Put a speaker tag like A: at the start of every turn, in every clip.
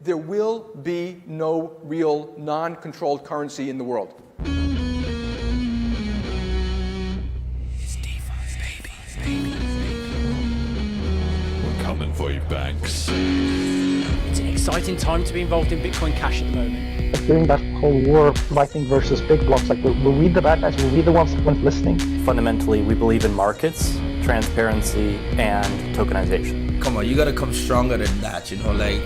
A: there will be no real non-controlled currency in the world.
B: We're coming for you, banks.
C: It's an exciting time to be involved in Bitcoin Cash at the moment.
D: During that whole war of Lightning versus big blocks, like, were we the bad guys? Were we the ones that weren't listening?
E: Fundamentally, we believe in markets, transparency, and tokenization.
F: Come on, you gotta come stronger than that, you know, like...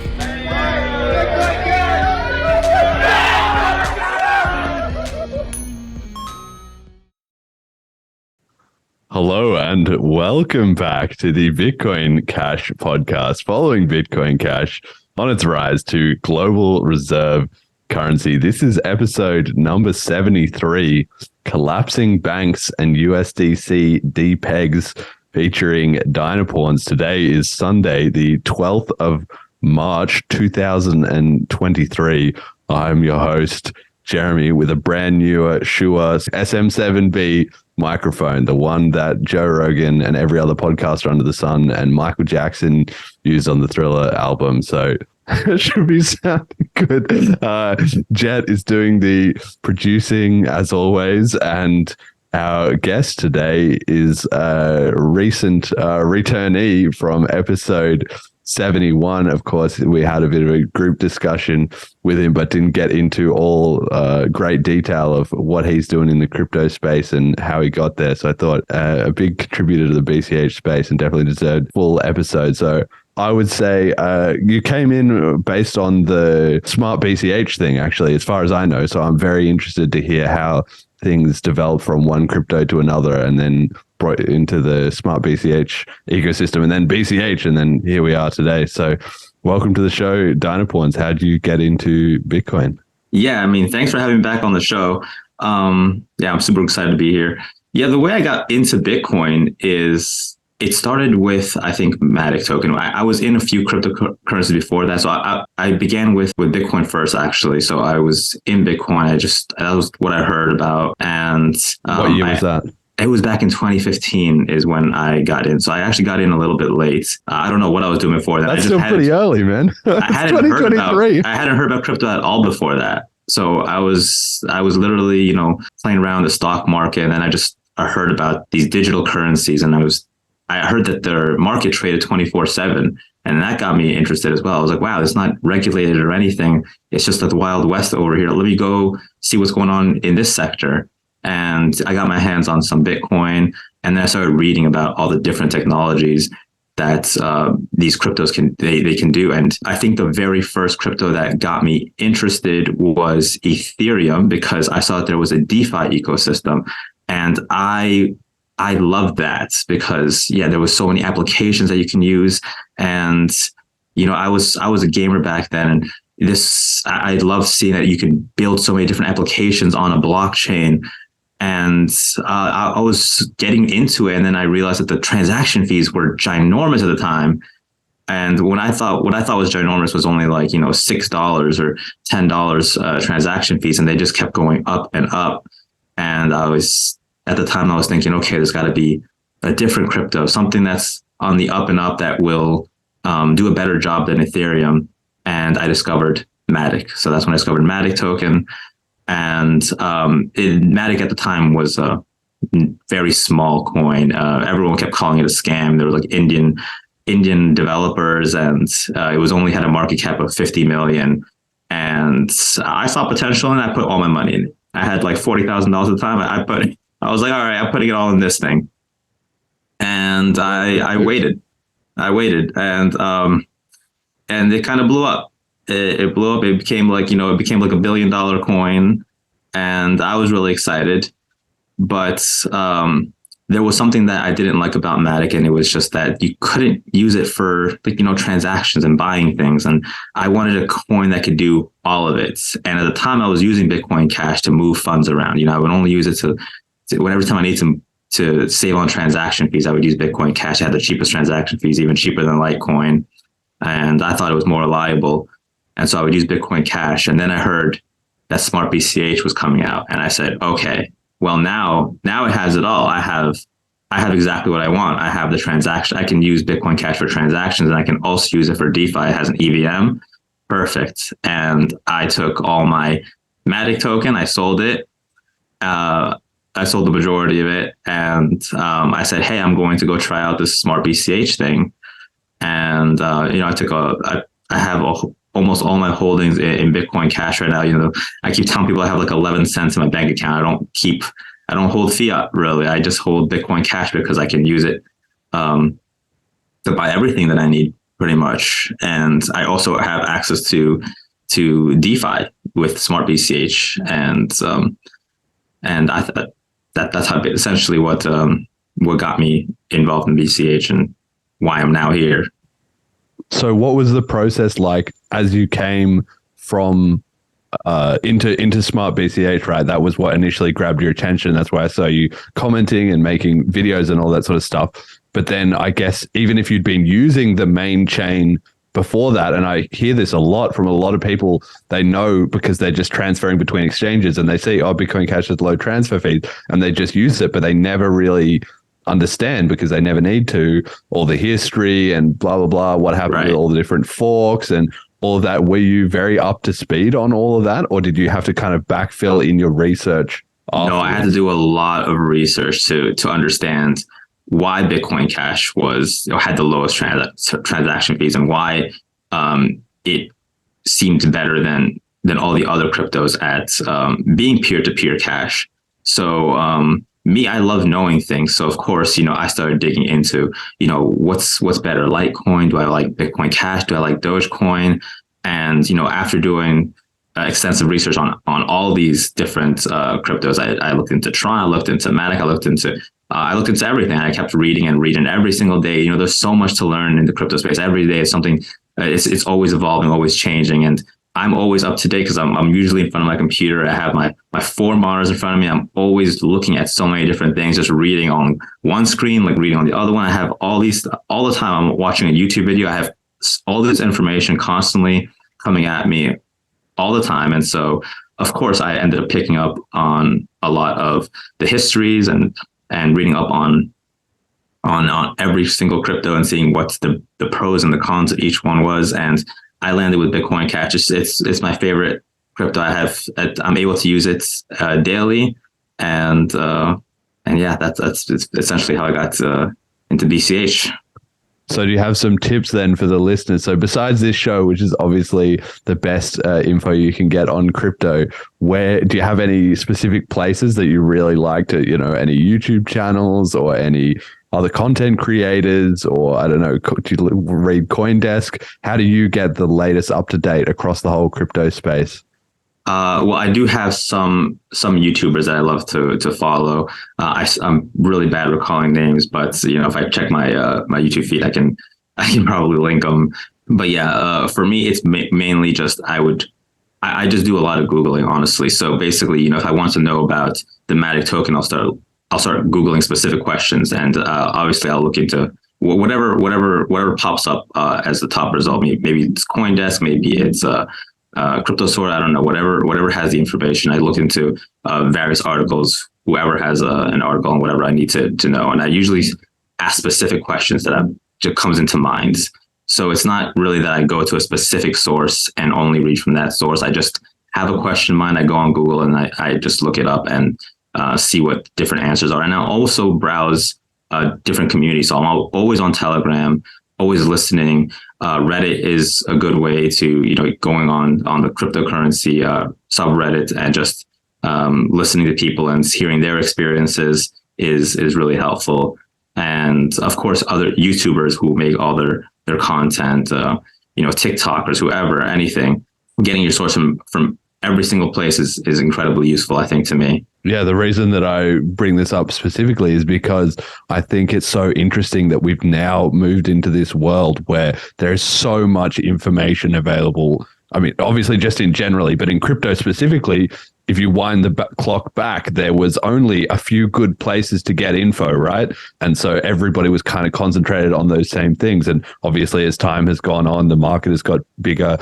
B: Hello and welcome back to the Bitcoin Cash podcast, following Bitcoin Cash on its rise to global reserve currency. This is episode number 73, Collapsing Banks and USDC Depegs, featuring Dinopawnz. Today is Sunday, the 12th of March, 2023. I'm your host, Jeremy, with a brand new Shure SM7B microphone, the one that Joe Rogan and every other podcaster under the sun and Michael Jackson used on the Thriller album. So it should be sounding good. Jett is doing the producing as always, and our guest today is a recent returnee from episode 71. Of course, we had a bit of a group discussion with him, but didn't get into all great detail of what he's doing in the crypto space and how he got there. So I thought a big contributor to the BCH space and definitely deserved full episode. So I would say you came in based on the SmartBCH thing, actually, as far as I know. So I'm very interested to hear how things developed from one crypto to another and then brought into the SmartBCH ecosystem and then BCH. And then here we are today. So welcome to the show, Dinopawnz. How did you get into Bitcoin?
G: Yeah, I mean, thanks for having me back on the show. I'm super excited to be here. Yeah, the way I got into Bitcoin is it started with, I think, Matic token. I was in a few cryptocurrencies before that. So I began with Bitcoin first, actually. So I was in Bitcoin. That was what I heard about. And
B: what year was that?
G: It was back in 2015 is when I got in. So I actually got in a little bit late. I don't know what I was doing before that.
B: That's still pretty early, man.
G: I hadn't heard about crypto at all before that. So I was literally, playing around the stock market, and then I heard about these digital currencies, and I heard that their market traded 24/7, and that got me interested as well. I was like, wow, it's not regulated or anything. It's just the Wild West over here. Let me go see what's going on in this sector. And I got my hands on some Bitcoin, and then I started reading about all the different technologies that these cryptos can do. And I think the very first crypto that got me interested was Ethereum, because I saw that there was a DeFi ecosystem, and I loved that because there was so many applications that you can use. And, I was a gamer back then, and I loved seeing that you can build so many different applications on a blockchain. And I was getting into it, and then I realized that the transaction fees were ginormous at the time. And what I thought was ginormous was only like, $6 or $10 transaction fees, and they just kept going up and up. And at the time I was thinking, okay, there's got to be a different crypto, something that's on the up and up that will do a better job than Ethereum. And I discovered Matic. So that's when I discovered Matic token. And Matic at the time was a very small coin. Everyone kept calling it a scam. There were like Indian developers, and it was only had a market cap of 50 million. And I saw potential, and I put all my money in it. I had like $40,000 at the time. I was like, all right, I'm putting it all in this thing. And I waited, and it kind of blew up. It blew up. It became like a $1 billion coin, and I was really excited. But there was something that I didn't like about Matic, and it was just that you couldn't use it for transactions and buying things. And I wanted a coin that could do all of it. And at the time, I was using Bitcoin Cash to move funds around. I would only use it to whenever time I need to save on transaction fees, I would use Bitcoin Cash. It had the cheapest transaction fees, even cheaper than Litecoin. And I thought it was more reliable. And so I would use Bitcoin Cash. And then I heard that SmartBCH was coming out. And I said, okay, well, now it has it all. I have exactly what I want. I have the transaction. I can use Bitcoin Cash for transactions, and I can also use it for DeFi. It has an EVM. perfect. And I took all my Matic token, I sold it. I sold the majority of it, and I said, "Hey, I'm going to go try out this SmartBCH thing." And I have almost all my holdings in Bitcoin Cash right now. I keep telling people I have like 11 cents in my bank account. I don't hold fiat really. I just hold Bitcoin Cash because I can use it to buy everything that I need pretty much. And I also have access to DeFi with SmartBCH, and I thought that's how essentially what got me involved in BCH and why I'm now here.
B: So what was the process like as you came from into SmartBCH, right? That was what initially grabbed your attention. That's why I saw you commenting and making videos and all that sort of stuff. But then I guess even if you'd been using the main chain before that, and I hear this a lot from a lot of people, they know because they're just transferring between exchanges and they see, oh, Bitcoin Cash has low transfer fees, and they just use it, but they never really understand because they never need to, all the history and blah, blah, blah, what happened with all the different forks and all of that. Were you very up to speed on all of that, or did you have to kind of backfill in your research?
G: No, I had to do a lot of research to understand why Bitcoin Cash had the lowest transaction fees and why it seemed better than all the other cryptos at being peer-to-peer cash. So I love knowing things. So of course, I started digging into, what's better, Litecoin? Do I like Bitcoin Cash? Do I like Dogecoin? And, after doing extensive research on all these different cryptos, I looked into Tron, I looked into Matic, I looked into everything. I kept reading every single day. There's so much to learn in the crypto space. Every day is something. It's always evolving, always changing, and I'm always up to date because I'm usually in front of my computer. I have my 4 monitors in front of me. I'm always looking at so many different things, just reading on one screen, like reading on the other one. I have all the time. I'm watching a YouTube video. I have all this information constantly coming at me all the time, and so of course I ended up picking up on a lot of the histories and reading up on every single crypto and seeing what's the pros and the cons of each one was. And I landed with Bitcoin Cash. It's my favorite crypto. I'm able to use it daily, and yeah, that's essentially how I got into BCH.
B: So do you have some tips then for the listeners? So besides this show, which is obviously the best info you can get on crypto, where do you have any specific places that you really like to, any YouTube channels or any other content creators, or I don't know, do you read CoinDesk? How do you get the latest up to date across the whole crypto space?
G: Well, I do have some YouTubers that I love to follow. I'm really bad at recalling names, but if I check my YouTube feed, I can probably link them. But yeah, for me, it's mainly just I just do a lot of Googling, honestly. So basically, if I want to know about the Matic token, I'll start Googling specific questions, and obviously I'll look into whatever pops up as the top result. Maybe it's CoinDesk, maybe it's Crypto Sword, I don't know, whatever has the information. I look into various articles, whoever has an article on whatever I need to know. And I usually ask specific questions that just comes into mind. So it's not really that I go to a specific source and only read from that source. I just have a question in mind. I go on Google and I just look it up and see what different answers are. And I also browse different communities. So I'm always on Telegram, always listening. Reddit is a good way to, going on the cryptocurrency subreddit and just listening to people and hearing their experiences is really helpful. And of course, other YouTubers who make all their content, TikTokers, whoever, anything, getting your source from every single place is incredibly useful, I think, to me.
B: Yeah, the reason that I bring this up specifically is because I think it's so interesting that we've now moved into this world where there's so much information available. I mean, obviously just in generally, but in crypto specifically, if you wind the clock back, there was only a few good places to get info, right? And so everybody was kind of concentrated on those same things. And obviously, as time has gone on, the market has got bigger.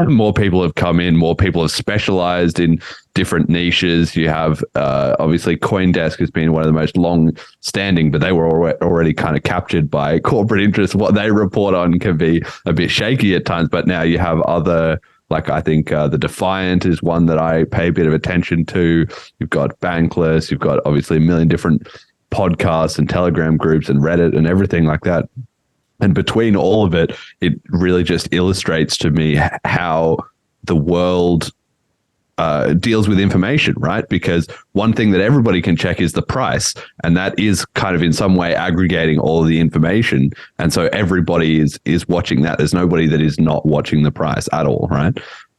B: More people have come in. More people have specialized in different niches. You have obviously CoinDesk has been one of the most long-standing, but they were already kind of captured by corporate interests. What they report on can be a bit shaky at times, but now you have other Like I think the Defiant is one that I pay a bit of attention to. You've got Bankless, you've got obviously a million different podcasts and Telegram groups and Reddit and everything like that. And between all of it, it really just illustrates to me how the world deals with information, right? Because one thing that everybody can check is the price, and that is kind of in some way aggregating all of the information. And so everybody is watching that. There's nobody that is not watching the price at all, right?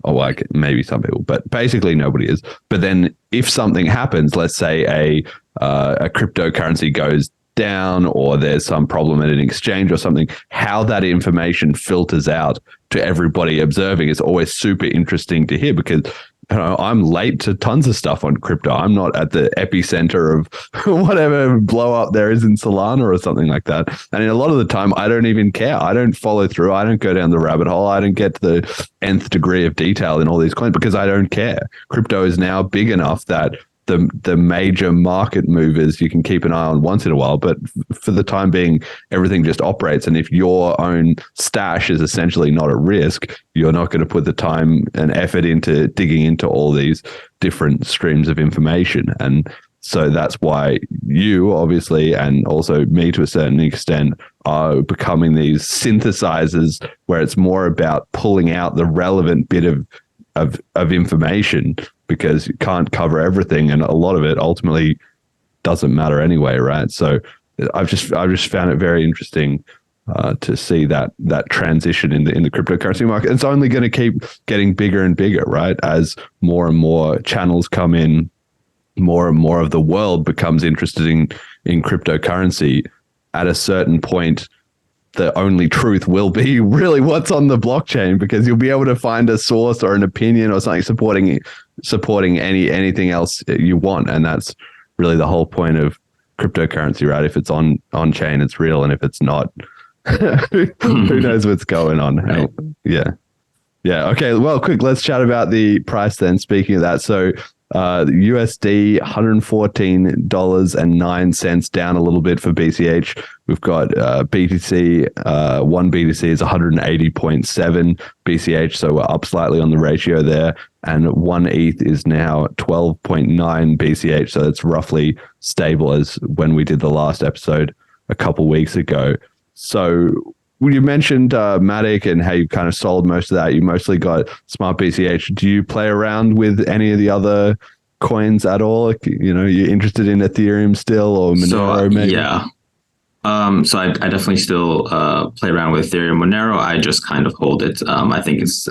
B: Or like maybe some people, but basically nobody is. But then if something happens, let's say a cryptocurrency goes down or there's some problem at an exchange or something, how that information filters out to everybody observing is always super interesting to hear, because I'm late to tons of stuff on crypto. I'm not at the epicenter of whatever blow up there is in Solana or something like that. And a lot of the time, I don't even care. I don't follow through. I don't go down the rabbit hole. I don't get to the nth degree of detail in all these coins because I don't care. Crypto is now big enough that the major market movers you can keep an eye on once in a while, but for the time being, everything just operates. And if your own stash is essentially not at risk, you're not going to put the time and effort into digging into all these different streams of information. And so that's why you obviously, and also me to a certain extent, are becoming these synthesizers where it's more about pulling out the relevant bit of information, because you can't cover everything, and a lot of it ultimately doesn't matter anyway, right? So I've just found it very interesting to see that transition in the cryptocurrency market. It's only going to keep getting bigger and bigger, right? As more and more channels come in, more and more of the world becomes interested in cryptocurrency. At a certain point, the only truth will be really what's on the blockchain, because you'll be able to find a source or an opinion or something supporting anything else you want. And that's really the whole point of cryptocurrency, right? If it's on chain, it's real. And if it's not, who knows what's going on? Right. Yeah. Okay. Well, quick, let's chat about the price then. Speaking of that. So, USD $114.09 down a little bit for BCH. We've got BTC, one BTC is 180.7 BCH, so we're up slightly on the ratio there. And one ETH is now 12.9 BCH, so it's roughly stable as when we did the last episode a couple weeks ago. So you mentioned Matic and how you kind of sold most of that. You mostly got SmartBCH. Do you play around with any of the other coins at all? Like, you're interested in Ethereum still, or Monero maybe?
G: Yeah. So I definitely still play around with Ethereum. Monero, I just kind of hold it. I think it's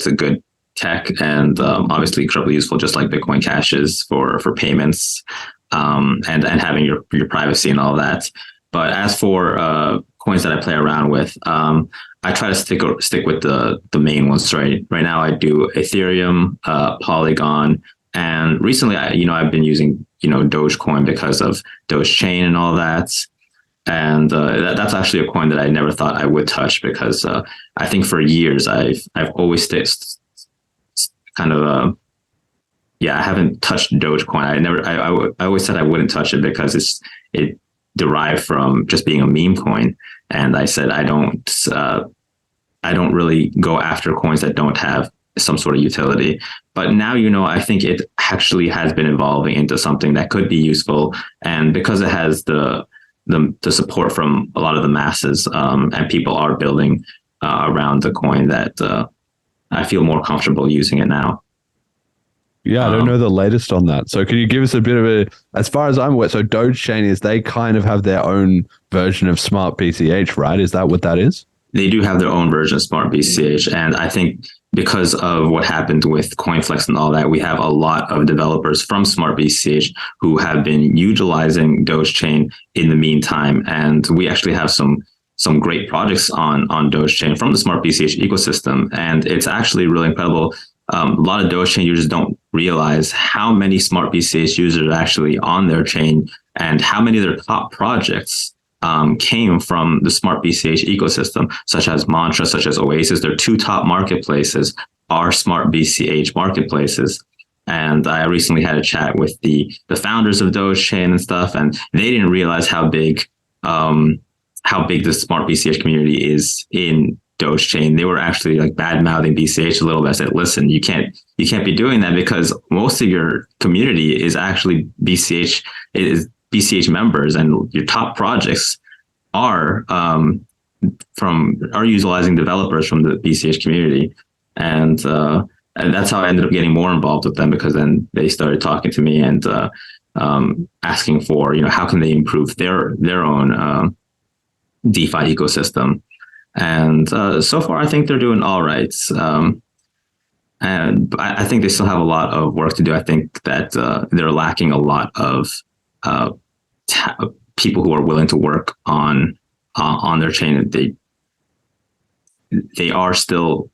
G: a good tech, and obviously incredibly useful, just like Bitcoin Cash is for payments, and having your privacy and all that. But as for coins that I play around with, I try to stick with the main ones. Right now, I do Ethereum, Polygon, and recently, I've been using Dogecoin because of Doge Chain and all that. And that's actually a coin that I never thought I would touch, because I think for years I've always I haven't touched Dogecoin. I always said I wouldn't touch it because it derived from just being a meme coin. And I said, I don't really go after coins that don't have some sort of utility. But now, I think it actually has been evolving into something that could be useful. And because it has the support from a lot of the masses, and people are building around the coin, that I feel more comfortable using it now.
B: Yeah, I don't know the latest on that. So can you give us a bit of as far as I'm aware, so Doge Chain they kind of have their own version of SmartBCH, right? Is that what that is?
G: They do have their own version of SmartBCH. And I think because of what happened with CoinFlex and all that, we have a lot of developers from SmartBCH who have been utilizing Doge Chain in the meantime. And we actually have some great projects on Doge Chain from the SmartBCH ecosystem. And it's actually really incredible. A lot of Doge Chain users don't realize how many SmartBCH users are actually on their chain, and how many of their top projects came from the SmartBCH ecosystem, such as Mantra, such as Oasis. Their two top marketplaces are SmartBCH marketplaces. And I recently had a chat with the founders of Doge Chain and stuff, and they didn't realize how big the SmartBCH community is in Doge chain. They were actually like bad mouthing BCH a little bit. I said, listen, you can't be doing that because most of your community is actually BCH members, and your top projects are utilizing developers from the BCH community, and that's how I ended up getting more involved with them, because then they started talking to me and asking for, how can they improve their own DeFi ecosystem. And so far, I think they're doing all right. And I think they still have a lot of work to do. I think that they're lacking a lot of people who are willing to work on their chain. They are still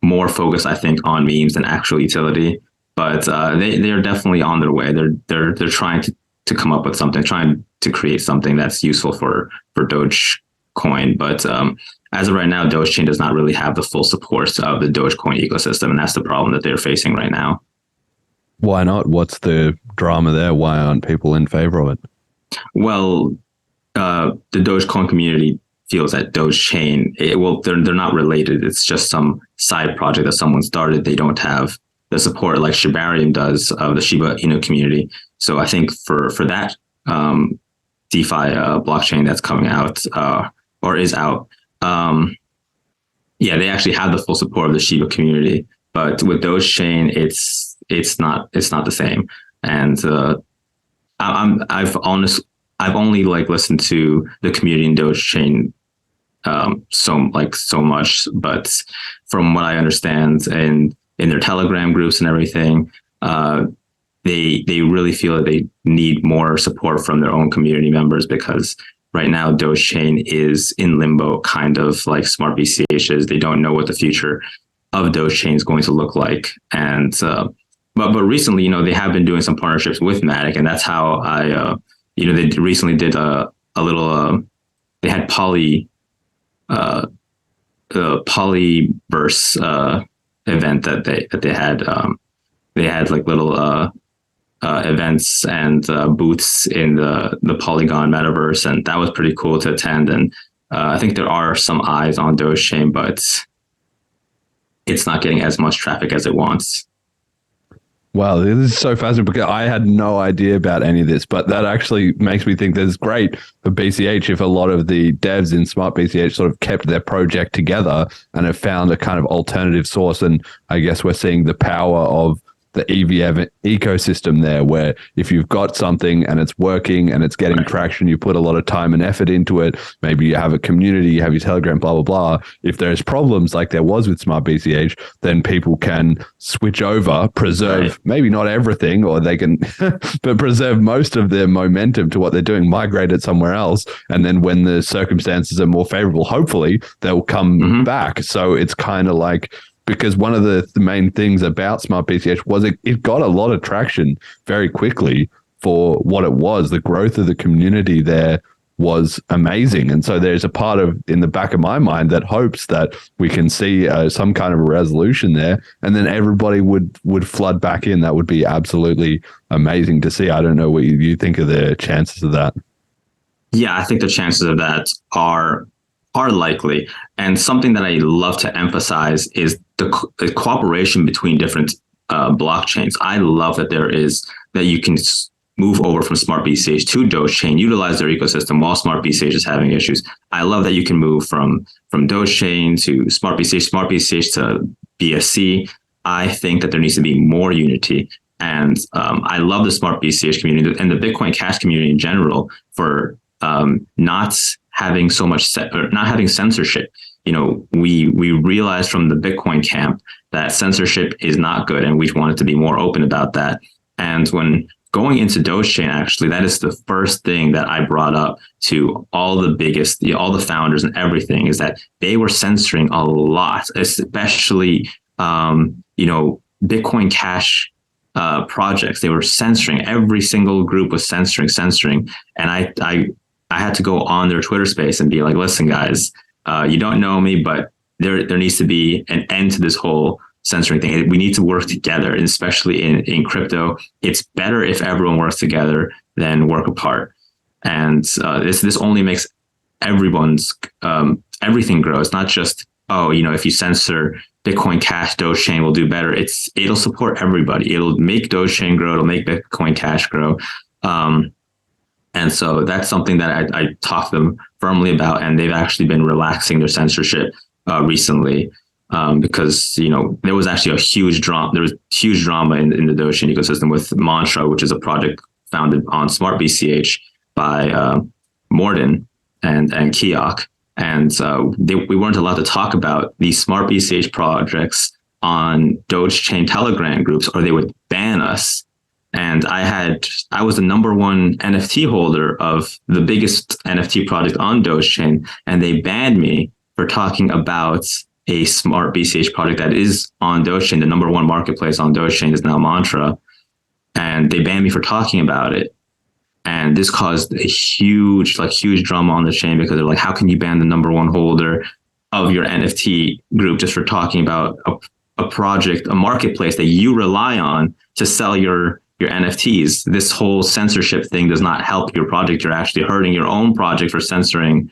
G: more focused, I think, on memes than actual utility. But they are definitely on their way. They're trying to come up with something, trying to create something that's useful for Dogecoin. But as of right now, Dogechain does not really have the full support of the Dogecoin ecosystem, and that's the problem that they're facing right now.
B: Why not? What's the drama there? Why aren't people in favor of it?
G: Well, the Dogecoin community feels that Dogechain, they're not related. It's just some side project that someone started. They don't have the support like Shibarium does of the Shiba Inu community. So I think for that DeFi blockchain that's coming out or is out, they actually have the full support of the Shiba community. But with Dogechain, it's not the same. And I've only listened to the community in Dogechain so much, but from what I understand, and in their Telegram groups and everything, they really feel that they need more support from their own community members, because right now Dogechain is in limbo, kind of like SmartBCH is. They don't know what the future of Dogechain is going to look like. And but recently, they have been doing some partnerships with Matic, and that's how I they recently did a little they had Polyverse event that they had. They had like little events and booths in the Polygon metaverse, and that was pretty cool to attend. And I think there are some eyes on Dogechain, but it's not getting as much traffic as it wants.
B: Wow, this is so fascinating, because I had no idea about any of this, but that actually makes me think that it's great for BCH if a lot of the devs in SmartBCH sort of kept their project together and have found a kind of alternative source. And I guess we're seeing the power of the EVM ecosystem there, where if you've got something and it's working and it's getting traction, you put a lot of time and effort into it. Maybe you have a community, you have your Telegram, blah, blah, blah. If there's problems like there was with SmartBCH, then people can switch over, preserve maybe not everything, or they can, but preserve most of their momentum to what they're doing, migrate it somewhere else. And then when the circumstances are more favorable, hopefully they'll come back. So it's kind of like, because one of the main things about SmartBCH was it got a lot of traction very quickly for what it was. The growth of the community there was amazing. And so there's a part in the back of my mind that hopes that we can see some kind of a resolution there, and then everybody would flood back in. That would be absolutely amazing to see. I don't know what you think of the chances of that.
G: Yeah, I think the chances of that are likely. And something that I love to emphasize is the cooperation between different blockchains. I love that that you can move over from SmartBCH to Dogechain, utilize their ecosystem while SmartBCH is having issues. I love that you can move from Dogechain to SmartBCH to BSC. I think that there needs to be more unity. And I love the SmartBCH community and the Bitcoin Cash community in general for not having not having censorship. We realized from the Bitcoin camp that censorship is not good, and we wanted to be more open about that. And when going into Dogechain, actually, that is the first thing that I brought up to all the biggest, all the founders and everything, is that they were censoring a lot, especially Bitcoin Cash projects. They were censoring. Every single group was censoring, and I had to go on their Twitter space and be like, listen, guys, you don't know me, but there needs to be an end to this whole censoring thing. We need to work together, and especially in crypto. It's better if everyone works together than work apart. And this only makes everything grow. It's not just, oh, if you censor Bitcoin Cash, Dogechain will do better. It'll support everybody. It'll make Dogechain grow. It'll make Bitcoin Cash grow. And so that's something that I talked to them firmly about, and they've actually been relaxing their censorship recently, because there was actually huge drama in the Dogechain ecosystem with Mantra, which is a project founded on SmartBCH by Morden and Kiok, and we weren't allowed to talk about these SmartBCH projects on Dogechain Telegram groups, or they would ban us. And I was the number one NFT holder of the biggest NFT project on Dogechain, and they banned me for talking about a SmartBCH project that is on Dogechain. The number one marketplace on Dogechain is now Mantra, and they banned me for talking about it. And this caused a huge drama on the chain, because they're like, how can you ban the number one holder of your NFT group just for talking about a project, a marketplace that you rely on to sell your NFTs? This whole censorship thing does not help your project. You're actually hurting your own project for censoring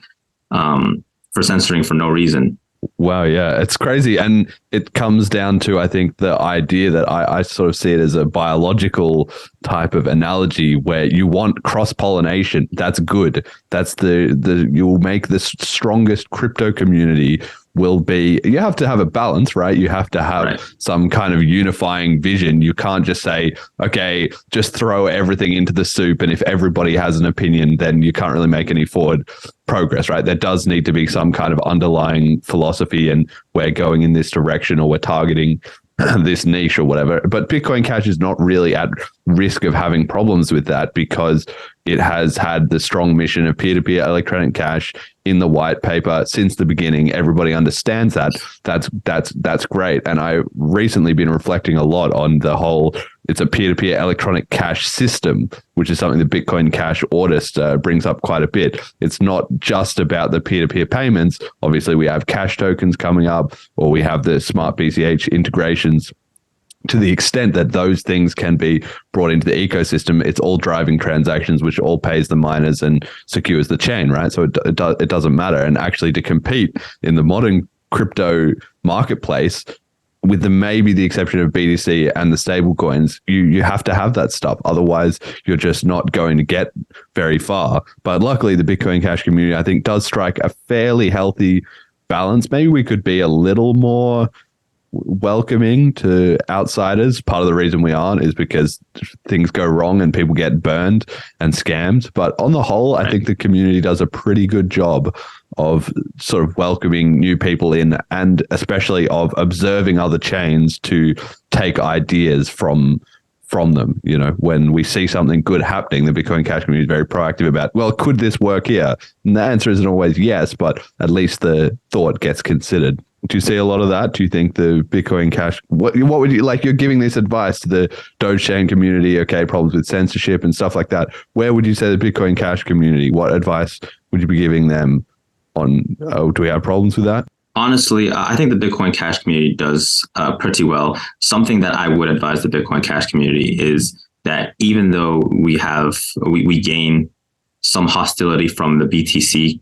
G: for no reason.
B: Wow, yeah, it's crazy. And it comes down to, I think, the idea that I sort of see it as a biological type of analogy, where you want cross-pollination. That's good. That's you'll make the strongest crypto community will be. You have to have a balance, right? You have to have some kind of unifying vision. You can't just say, okay, just throw everything into the soup, and if everybody has an opinion, then you can't really make any forward progress, right? There does need to be some kind of underlying philosophy, and we're going in this direction, or we're targeting this niche or whatever. But Bitcoin Cash is not really at risk of having problems with that, because it has had the strong mission of peer-to-peer electronic cash in the white paper since the beginning. Everybody understands that. That's great. And I recently been reflecting a lot on the whole, it's a peer-to-peer electronic cash system, which is something that Bitcoin Cash Autist brings up quite a bit. It's not just about the peer-to-peer payments. Obviously, we have cash tokens coming up, or we have the SmartBCH integrations. To the extent that those things can be brought into the ecosystem, it's all driving transactions, which all pays the miners and secures the chain, right? So it doesn't matter. And actually, to compete in the modern crypto marketplace, with maybe the exception of BTC and the stablecoins, you have to have that stuff. Otherwise, you're just not going to get very far. But luckily, the Bitcoin Cash community, I think, does strike a fairly healthy balance. Maybe we could be a little more welcoming to outsiders. Part of the reason we aren't is because things go wrong and people get burned and scammed. But on the whole, I think the community does a pretty good job of sort of welcoming new people in, and especially of observing other chains to take ideas from them. When we see something good happening, the Bitcoin Cash community is very proactive about, well, could this work here? And the answer isn't always yes, but at least the thought gets considered. Do you see a lot of that? Do you think the Bitcoin Cash, what would you like? You're giving this advice to the Dogechain community, okay, problems with censorship and stuff like that. Where would you say the Bitcoin Cash community, what advice would you be giving them on, do we have problems with that?
G: Honestly, I think the Bitcoin Cash community does pretty well. Something that I would advise the Bitcoin Cash community is that even though we gain some hostility from the BTC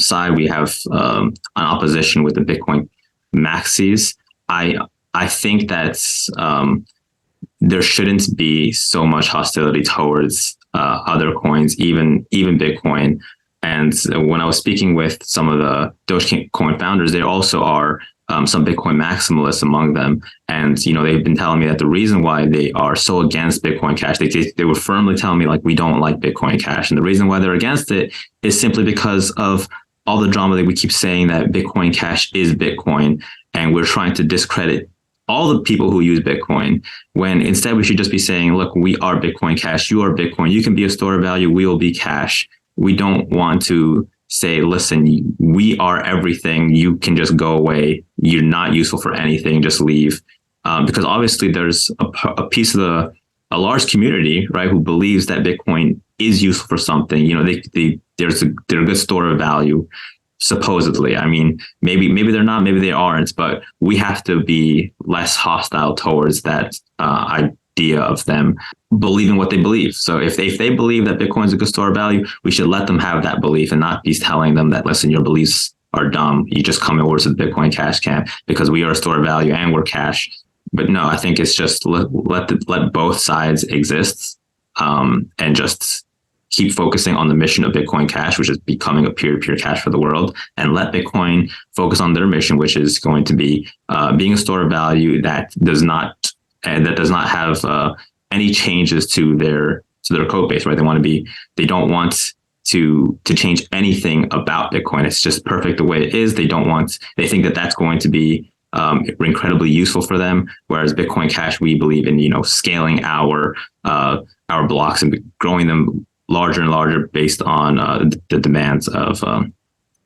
G: side, we have an opposition with the Bitcoin maxis. I think that there shouldn't be so much hostility towards other coins, even Bitcoin. And when I was speaking with some of the Dogecoin founders, there also are some Bitcoin maximalists among them. And, they've been telling me that the reason why they are so against Bitcoin Cash, they were firmly telling me, like, we don't like Bitcoin Cash. And the reason why they're against it is simply because of all the drama that we keep saying that Bitcoin Cash is Bitcoin. And we're trying to discredit all the people who use Bitcoin, when instead we should just be saying, look, we are Bitcoin Cash, you are Bitcoin, you can be a store of value, we will be cash. We don't want to say, listen, we are everything. You can just go away. You're not useful for anything. Just leave. Because obviously there's a piece of a large community, right, who believes that Bitcoin is useful for something. They're a good store of value, supposedly. I mean, maybe they're not, maybe they aren't, but we have to be less hostile towards that idea of them believing what they believe. So if they believe that Bitcoin is a good store of value, we should let them have that belief and not be telling them that, listen, your beliefs are dumb. You just come over to the Bitcoin Cash camp because we are a store of value and we're cash. But no, I think it's just let both sides exist, and just keep focusing on the mission of Bitcoin Cash, which is becoming a peer-to-peer cash for the world, and let Bitcoin focus on their mission, which is going to be being a store of value that does not have any changes to their code base. Right? They don't want to change anything about Bitcoin. It's just perfect the way it is. They think that that's going to be incredibly useful for them. Whereas Bitcoin Cash, we believe in, scaling our blocks and growing them larger and larger based on the demands of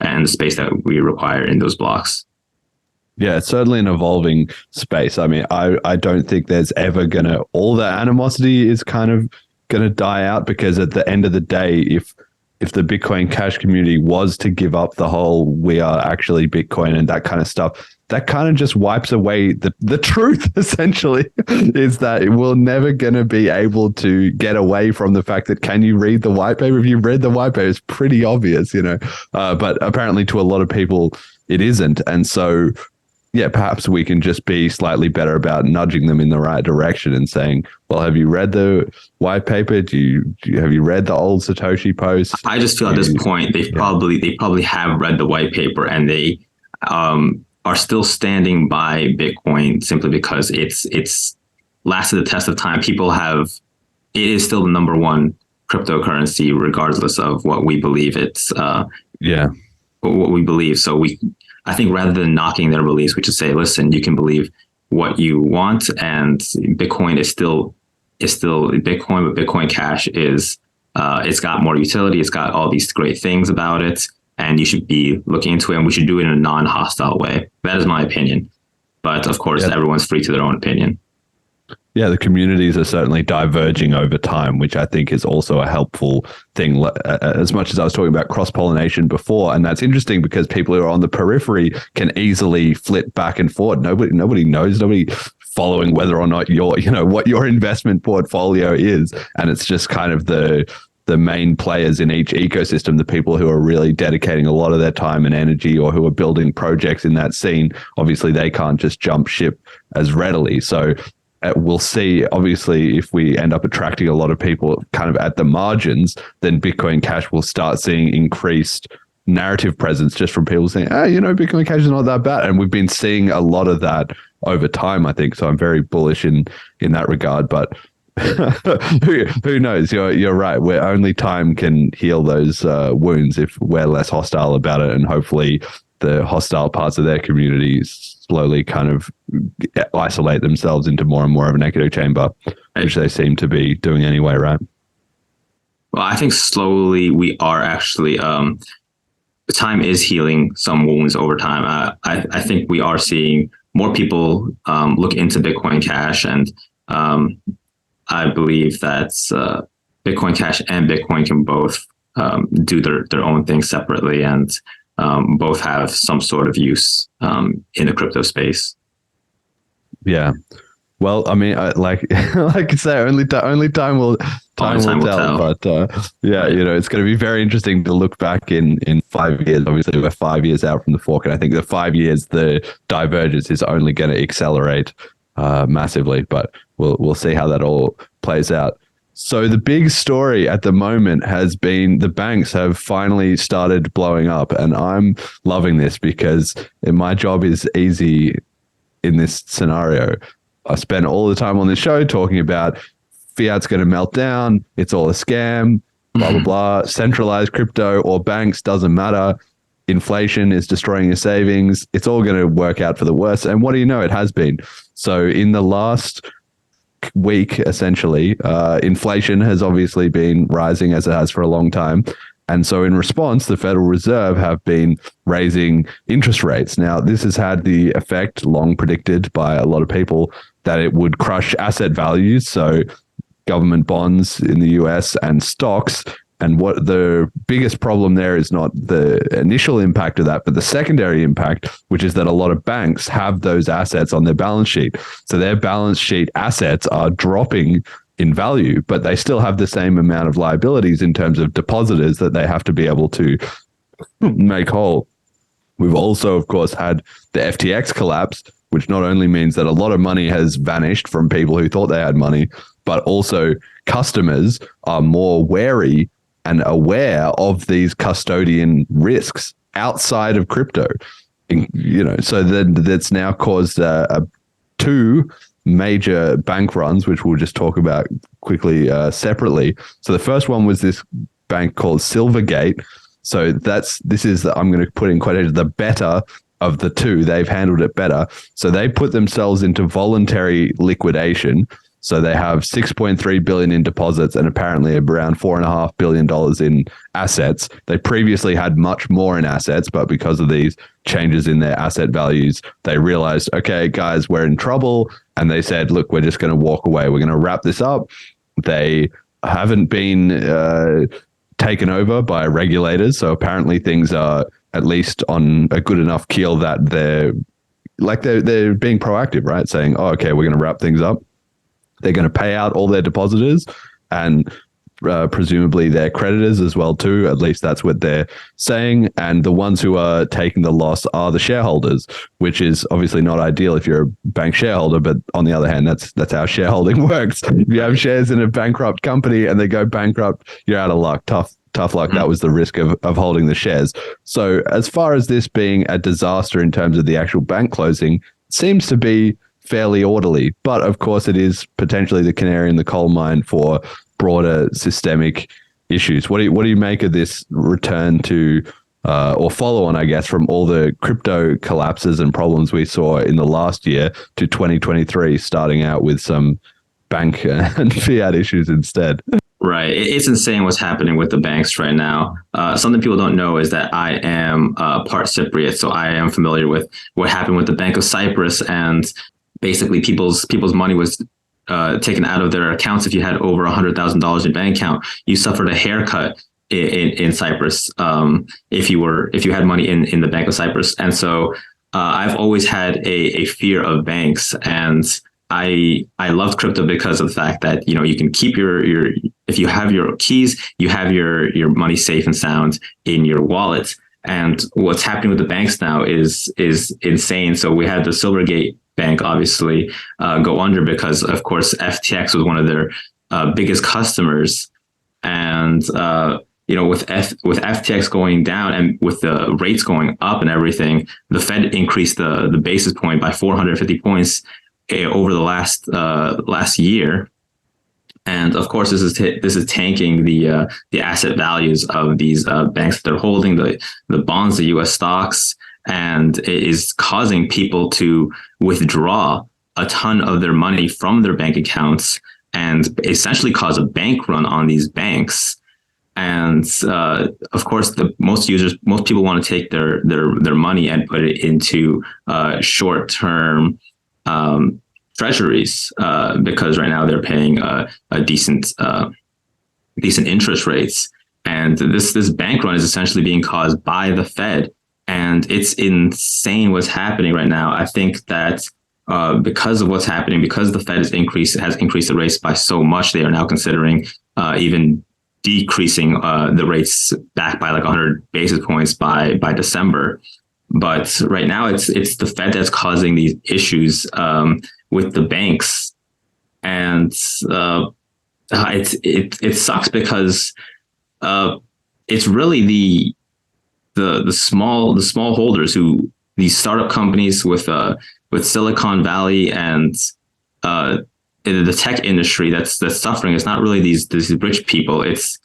G: and the space that we require in those blocks.
B: Yeah, it's certainly an evolving space. I mean, I don't think there's ever all the animosity is kind of gonna die out, because at the end of the day, if the Bitcoin Cash community was to give up the whole we are actually Bitcoin and that kind of stuff, that kind of just wipes away the truth, essentially, is that we're never going to be able to get away from the fact that, can you read the white paper? If you've read the white paper, it's pretty obvious, but apparently to a lot of people, it isn't. And so, yeah, perhaps we can just be slightly better about nudging them in the right direction and saying, well, have you read the white paper? Have you read the old Satoshi posts?
G: I just feel at this point, they probably have read the white paper, and they are still standing by Bitcoin simply because it's lasted the test of time. It is still the number one cryptocurrency, regardless of what we believe what we believe. So I think rather than knocking their beliefs, we should say, listen, you can believe what you want, and Bitcoin is still Bitcoin, but Bitcoin Cash is, it's got more utility. It's got all these great things about it, and you should be looking into it, and we should do it in a non-hostile way. That is my opinion. But of course, everyone's free to their own opinion.
B: Yeah, the communities are certainly diverging over time, which I think is also a helpful thing, as much as I was talking about cross-pollination before. And that's interesting because people who are on the periphery can easily flip back and forth. Nobody knows, nobody following whether or not what your investment portfolio is. And it's just kind of the main players in each ecosystem, the people who are really dedicating a lot of their time and energy, or who are building projects in that scene. Obviously, they can't just jump ship as readily. So we'll see, obviously, if we end up attracting a lot of people kind of at the margins, then Bitcoin Cash will start seeing increased narrative presence just from people saying, Bitcoin Cash is not that bad. And we've been seeing a lot of that over time, I think. So I'm very bullish in that regard. But who knows? You're right. Where only time can heal those wounds if we're less hostile about it. And hopefully the hostile parts of their communities slowly kind of isolate themselves into more and more of an echo chamber, which they seem to be doing anyway, right?
G: Well, I think slowly we are actually, time is healing some wounds over time. I think we are seeing more people look into Bitcoin Cash, and I believe that Bitcoin Cash and Bitcoin can both do their own thing separately, and both have some sort of use in the crypto space.
B: Yeah. Well, I mean, like I say, only time will tell. But it's going to be very interesting to look back in 5 years. Obviously, we're 5 years out from the fork, and I think the 5 years, the divergence is only going to accelerate massively. But we'll see how that all plays out. So the big story at the moment has been the banks have finally started blowing up, and I'm loving this because my job is easy in this scenario. I spend all the time on this show talking about fiat's going to melt down, it's all a scam, blah, blah, blah, centralized crypto or banks, doesn't matter. Inflation is destroying your savings. It's all going to work out for the worst. And what do you know? It has been. So in the last week, essentially, inflation has obviously been rising as it has for a long time. And so in response, the Federal Reserve have been raising interest rates. Now, this has had the effect, long predicted by a lot of people, that it would crush asset values. So government bonds in the US and stocks. And what the biggest problem there is not the initial impact of that, but the secondary impact, which is that a lot of banks have those assets on their balance sheet. So their balance sheet assets are dropping in value, but they still have the same amount of liabilities in terms of depositors that they have to be able to make whole. We've also, of course, had the FTX collapse, which not only means that a lot of money has vanished from people who thought they had money, but also customers are more wary and aware of these custodian risks outside of crypto. So that's now caused two major bank runs, which we'll just talk about quickly separately. So the first one was this bank called Silvergate. So this is I'm going to put in quotation, the better of the two. They've handled it better. So they put themselves into voluntary liquidation. So they have $6.3 billion in deposits and apparently around $4.5 billion in assets. They previously had much more in assets, but because of these changes in their asset values, they realized, okay, guys, we're in trouble. And they said, look, we're just going to walk away. We're going to wrap this up. They haven't been taken over by regulators. So apparently things are at least on a good enough keel that they're being proactive, right? Saying, oh, okay, we're going to wrap things up. They're going to pay out all their depositors and presumably their creditors as well too. At least that's what they're saying. And the ones who are taking the loss are the shareholders, which is obviously not ideal if you're a bank shareholder. But on the other hand, that's how shareholding works. If you have shares in a bankrupt company and they go bankrupt, you're out of luck. Tough luck. That was the risk of holding the shares. So as far as this being a disaster in terms of the actual bank closing, it seems to be fairly orderly, but of course it is potentially the canary in the coal mine for broader systemic issues. What do you make of this return to or follow on, I guess, from all the crypto collapses and problems we saw in the last year to 2023, starting out with some bank and fiat issues instead?
G: Right. It's insane what's happening with the banks right now. Something people don't know is that I am part Cypriot, so I am familiar with what happened with the Bank of Cyprus, and basically people's money was taken out of their accounts. If you had over $100,000 in bank account, you suffered a haircut in Cyprus if you had money in the Bank of Cyprus. And so I've always had a fear of banks, and I love crypto because of the fact that you can keep your if you have your keys, you have your money safe and sound in your wallet. And what's happening with the banks now is insane. So we had the Silvergate bank obviously go under because, of course, FTX was one of their biggest customers, and with FTX going down and with the rates going up and everything, the Fed increased the basis point by 450 points over the last year. And of course, this is tanking the asset values of these banks that they're holding, the bonds, the U.S. stocks, and it is causing people to withdraw a ton of their money from their bank accounts and essentially cause a bank run on these banks. And of course, most people want to take their money and put it into short-term treasuries because right now they're paying a decent interest rates. And this bank run is essentially being caused by the Fed. And it's insane what's happening right now. I think that because of what's happening, because the Fed has increased the rates by so much, they are now considering even decreasing the rates back by like 100 basis points by December. But right now, it's the Fed that's causing these issues with the banks, and it sucks because it's really the small holders, who these startup companies with Silicon Valley and the tech industry that's suffering. It's not really these rich people. It's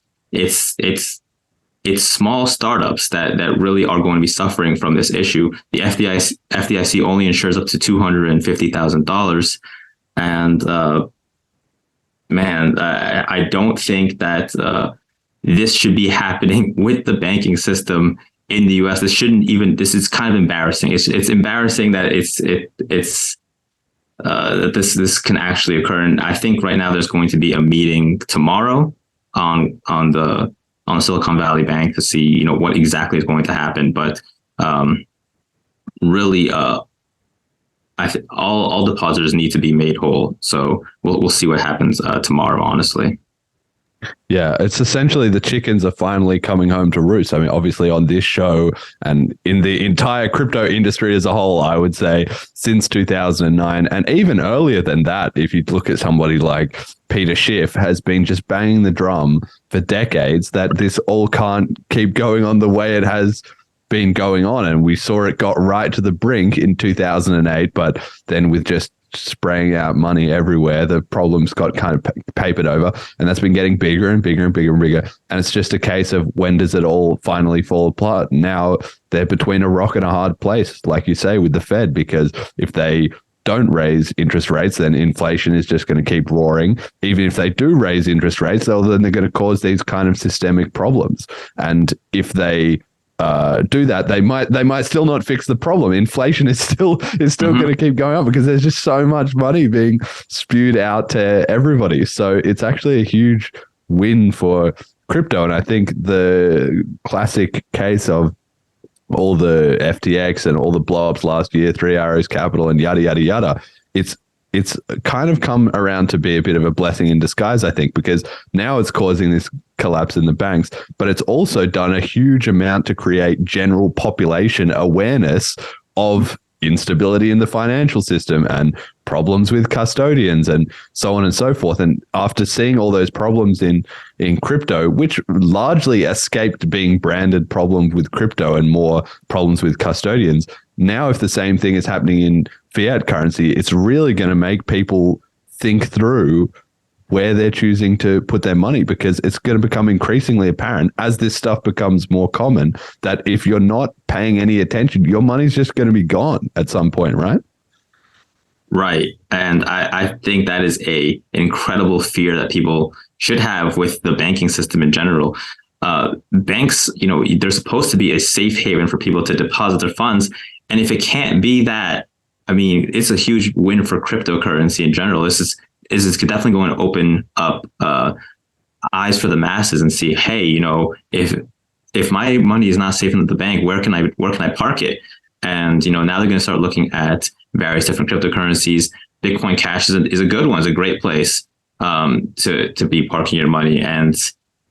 G: small startups that really are going to be suffering from this issue. The FDIC only insures up to $250,000, and I don't think that this should be happening with the banking system in the U.S. This is kind of embarrassing. It's embarrassing that that this can actually occur. And I think right now there's going to be a meeting tomorrow on the Silicon Valley Bank to see what exactly is going to happen. But really, I think all depositors need to be made whole. So we'll see what happens tomorrow, honestly.
B: Yeah, it's essentially the chickens are finally coming home to roost. I mean, obviously on this show and in the entire crypto industry as a whole, I would say since 2009 and even earlier than that, if you look at somebody like Peter Schiff has been just banging the drum for decades that this all can't keep going on the way it has been going on. And we saw it got right to the brink in 2008, but then with just spraying out money everywhere, the problems got kind of papered over, and that's been getting bigger and bigger and bigger and bigger. And it's just a case of when does it all finally fall apart? Now they're between a rock and a hard place, like you say, with the Fed, because if they don't raise interest rates, then inflation is just going to keep roaring. Even if they do raise interest rates, then they're going to cause these kind of systemic problems. And if they do that, they might still not fix the problem. Inflation is still going to keep going up because there's just so much money being spewed out to everybody. So it's actually a huge win for crypto. And I think the classic case of all the FTX and all the blow-ups last year, Three Arrows Capital and yada, yada, yada, it's kind of come around to be a bit of a blessing in disguise, I think, because now it's causing this collapse in the banks, but it's also done a huge amount to create general population awareness of instability in the financial system and problems with custodians and so on and so forth. And after seeing all those problems in crypto, which largely escaped being branded problems with crypto and more problems with custodians, now if the same thing is happening in fiat currency, it's really going to make people think through where they're choosing to put their money, because it's going to become increasingly apparent as this stuff becomes more common that if you're not paying any attention, your money's just going to be gone at some point, right?
G: Right. And I think that is a incredible fear that people should have with the banking system in general. Banks, they're supposed to be a safe haven for people to deposit their funds. And if it can't be that, I mean, it's a huge win for cryptocurrency in general. This is definitely going to open up eyes for the masses and see, hey, if my money is not safe in the bank, where can I park it? And now they're going to start looking at various different cryptocurrencies. Bitcoin Cash is a good one. It's a great place to be parking your money, and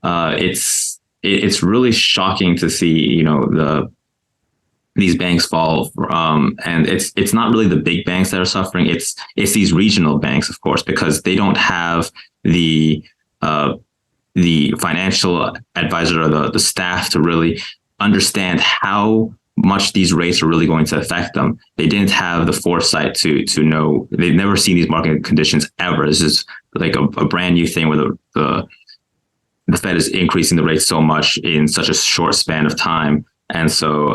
G: it's really shocking to see these banks fall, and it's not really the big banks that are suffering. It's these regional banks, of course, because they don't have the financial advisor or the staff to really understand how much these rates are really going to affect them. They didn't have the foresight to know. They've never seen these market conditions ever. This is like a brand new thing where the Fed is increasing the rates so much in such a short span of time. And so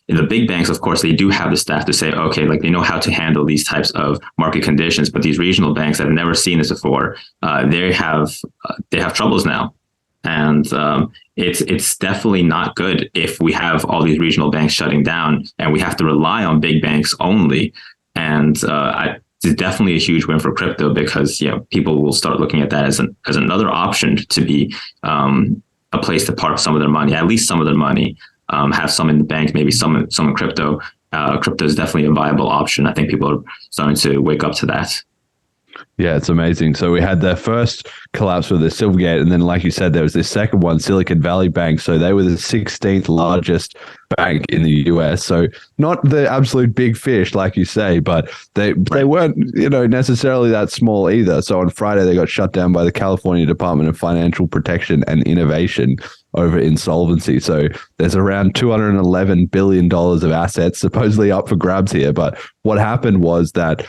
G: the big banks, of course, they do have the staff to say, okay, like they know how to handle these types of market conditions. But these regional banks that have never seen this before, they have troubles now. And it's definitely not good if we have all these regional banks shutting down and we have to rely on big banks only. And it's definitely a huge win for crypto, because people will start looking at that as another option to be a place to park some of their money, at least some of their money. Have some in the bank, maybe some in crypto. Crypto is definitely a viable option. I think people are starting to wake up to that.
B: Yeah, it's amazing. So we had the first collapse with the Silvergate, and then, like you said, there was this second one, Silicon Valley Bank. So they were the 16th largest bank in the US. So not the absolute big fish, like you say, but they weren't, necessarily that small either. So on Friday, they got shut down by the California Department of Financial Protection and Innovation over insolvency. So there's around $211 billion of assets supposedly up for grabs here. But what happened was that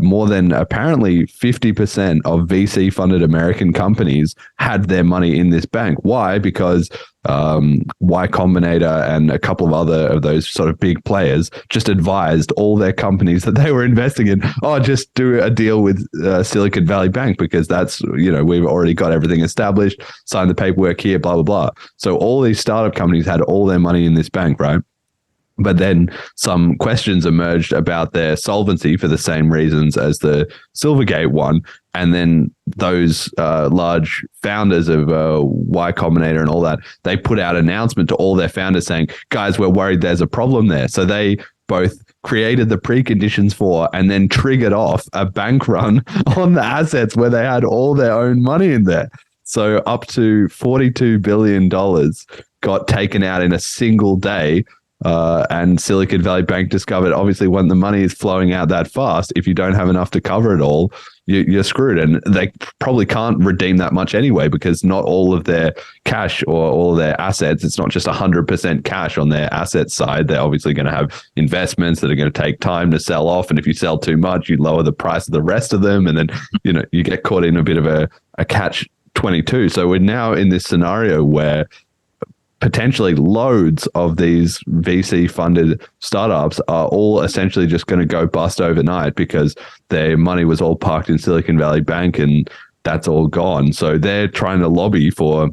B: more than apparently 50% of VC funded American companies had their money in this bank. Why? Because Y Combinator and a couple of other of those sort of big players just advised all their companies that they were investing in, just do a deal with Silicon Valley Bank, because that's, we've already got everything established, sign the paperwork here, blah, blah, blah. So all these startup companies had all their money in this bank, right? But then some questions emerged about their solvency for the same reasons as the Silvergate one. And then those large founders of Y Combinator and all that, they put out an announcement to all their founders saying, guys, we're worried there's a problem there. So they both created the preconditions for and then triggered off a bank run on the assets where they had all their own money in there. So up to $42 billion got taken out in a single day. And Silicon Valley Bank discovered, obviously, when the money is flowing out that fast, if you don't have enough to cover it all, you're screwed. And they probably can't redeem that much anyway, because not all of their cash or all of their assets, it's not just 100% cash on their asset side. They're obviously going to have investments that are going to take time to sell off. And if you sell too much, you lower the price of the rest of them. And then, you get caught in a bit of a catch-22. So we're now in this scenario where potentially loads of these VC funded startups are all essentially just going to go bust overnight because their money was all parked in Silicon Valley Bank and that's all gone. So they're trying to lobby for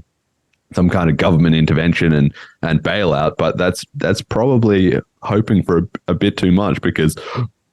B: some kind of government intervention and bailout, but that's probably hoping for a bit too much because,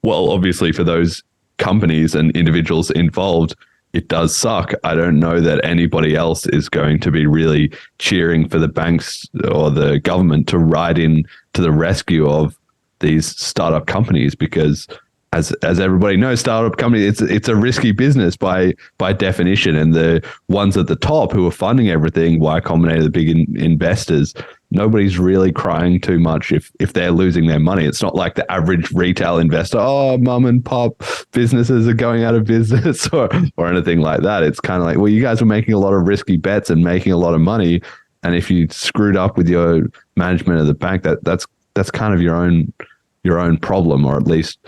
B: well, obviously for those companies and individuals involved, it does suck. I don't know that anybody else is going to be really cheering for the banks or the government to ride in to the rescue of these startup companies because, as everybody knows, startup companies, it's a risky business by definition. And the ones at the top who are funding everything, Y Combinator, the big investors, nobody's really crying too much if they're losing their money. It's not like the average retail investor, oh, mum and pop businesses are going out of business or anything like that. It's kind of like, well, you guys were making a lot of risky bets and making a lot of money. And if you screwed up with your management of the bank, that's kind of your own problem, or at least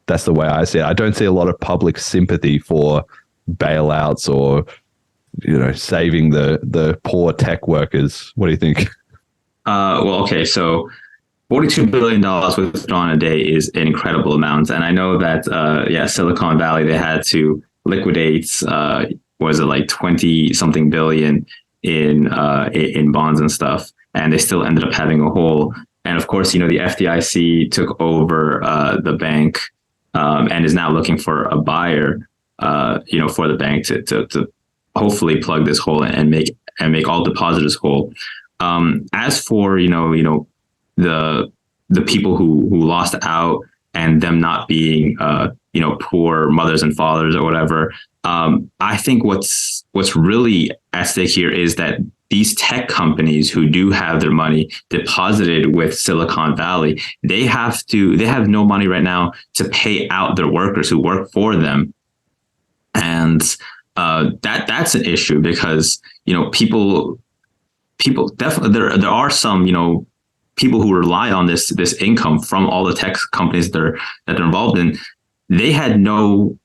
B: that's the way I see it. I don't see a lot of public sympathy for bailouts or, saving the poor tech workers. What do you think?
G: Well, okay, so $42 billion withdrawn a day is an incredible amount. And I know that, Silicon Valley, they had to liquidate, was it like 20 something billion in bonds and stuff. And they still ended up having a hole. And of course, the FDIC took over the bank and is now looking for a buyer, for the bank to hopefully plug this hole and make all depositors whole. As for the people who lost out and them not being poor mothers and fathers or whatever, I think what's really at stake here is that these tech companies who do have their money deposited with Silicon Valley, they have no money right now to pay out their workers who work for them, and that's an issue because people definitely there are some people who rely on this income from all the tech companies that they're involved in. They had no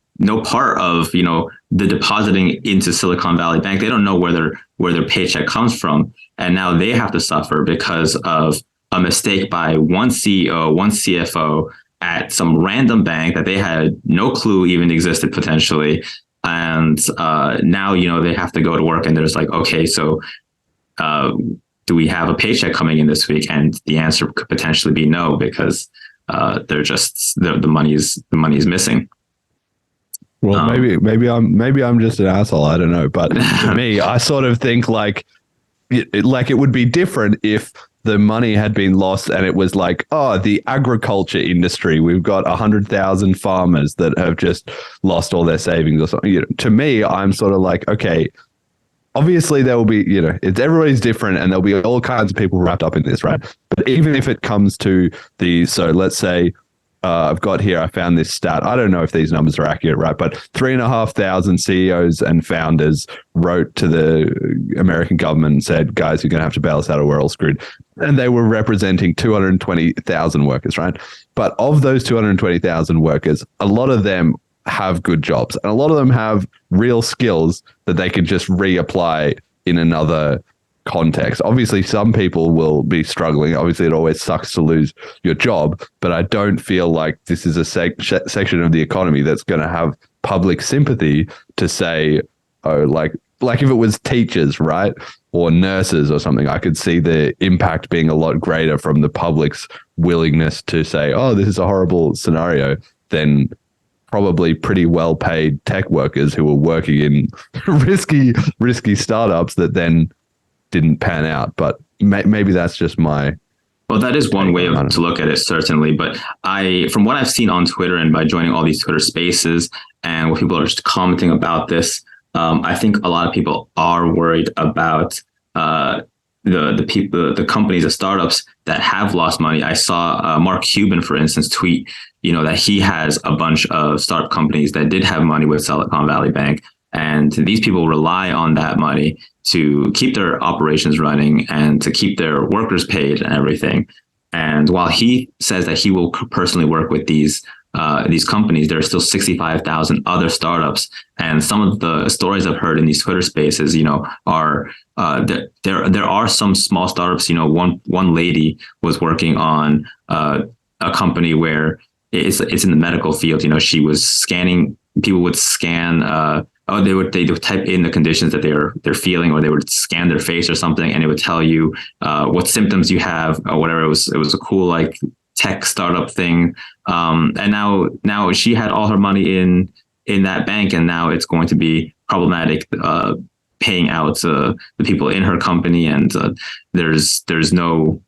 G: part of the depositing into Silicon Valley Bank. They don't know where their paycheck comes from, and now they have to suffer because of a mistake by one CEO, one CFO at some random bank that they had no clue even existed potentially. And now they have to go to work, and there's like, okay, so do we have a paycheck coming in this week? And the answer could potentially be no, because the money is missing.
B: Well, maybe I'm just an asshole. I don't know, but to me, I sort of think like it would be different if the money had been lost and it was like, oh, the agriculture industry, we've got 100,000 farmers that have just lost all their savings or something. To me, I'm sort of like, okay, obviously there will be, everybody's different and there'll be all kinds of people wrapped up in this, right? But even if it comes to so let's say, I've got here, I found this stat. I don't know if these numbers are accurate, right? But 3,500 CEOs and founders wrote to the American government and said, guys, you're going to have to bail us out or we're all screwed. And they were representing 220,000 workers, right? But of those 220,000 workers, a lot of them have good jobs and a lot of them have real skills that they can just reapply in another context. Obviously, some people will be struggling. Obviously, it always sucks to lose your job, but I don't feel like this is a section of the economy that's going to have public sympathy to say, oh, like if it was teachers, right, or nurses or something, I could see the impact being a lot greater from the public's willingness to say, oh, this is a horrible scenario, than probably pretty well-paid tech workers who were working in risky startups that then didn't pan out. But maybe that's just my...
G: Well, that is one way to look at it, certainly. But from what I've seen on Twitter and by joining all these Twitter spaces and what people are just commenting about this, I think a lot of people are worried about the companies, the startups that have lost money. I saw Mark Cuban, for instance, tweet, that he has a bunch of startup companies that did have money with Silicon Valley Bank. And these people rely on that money to keep their operations running and to keep their workers paid and everything. And while he says that he will personally work with these companies, there are still 65,000 other startups. And some of the stories I've heard in these Twitter spaces, are there are some small startups. One lady was working on a company where it's in the medical field. She was scanning. People would scan. They would type in the conditions that they're feeling, or they would scan their face or something, and it would tell you what symptoms you have or whatever. It was a cool like tech startup thing. And now she had all her money in that bank, and now it's going to be problematic paying out the people in her company, and there's no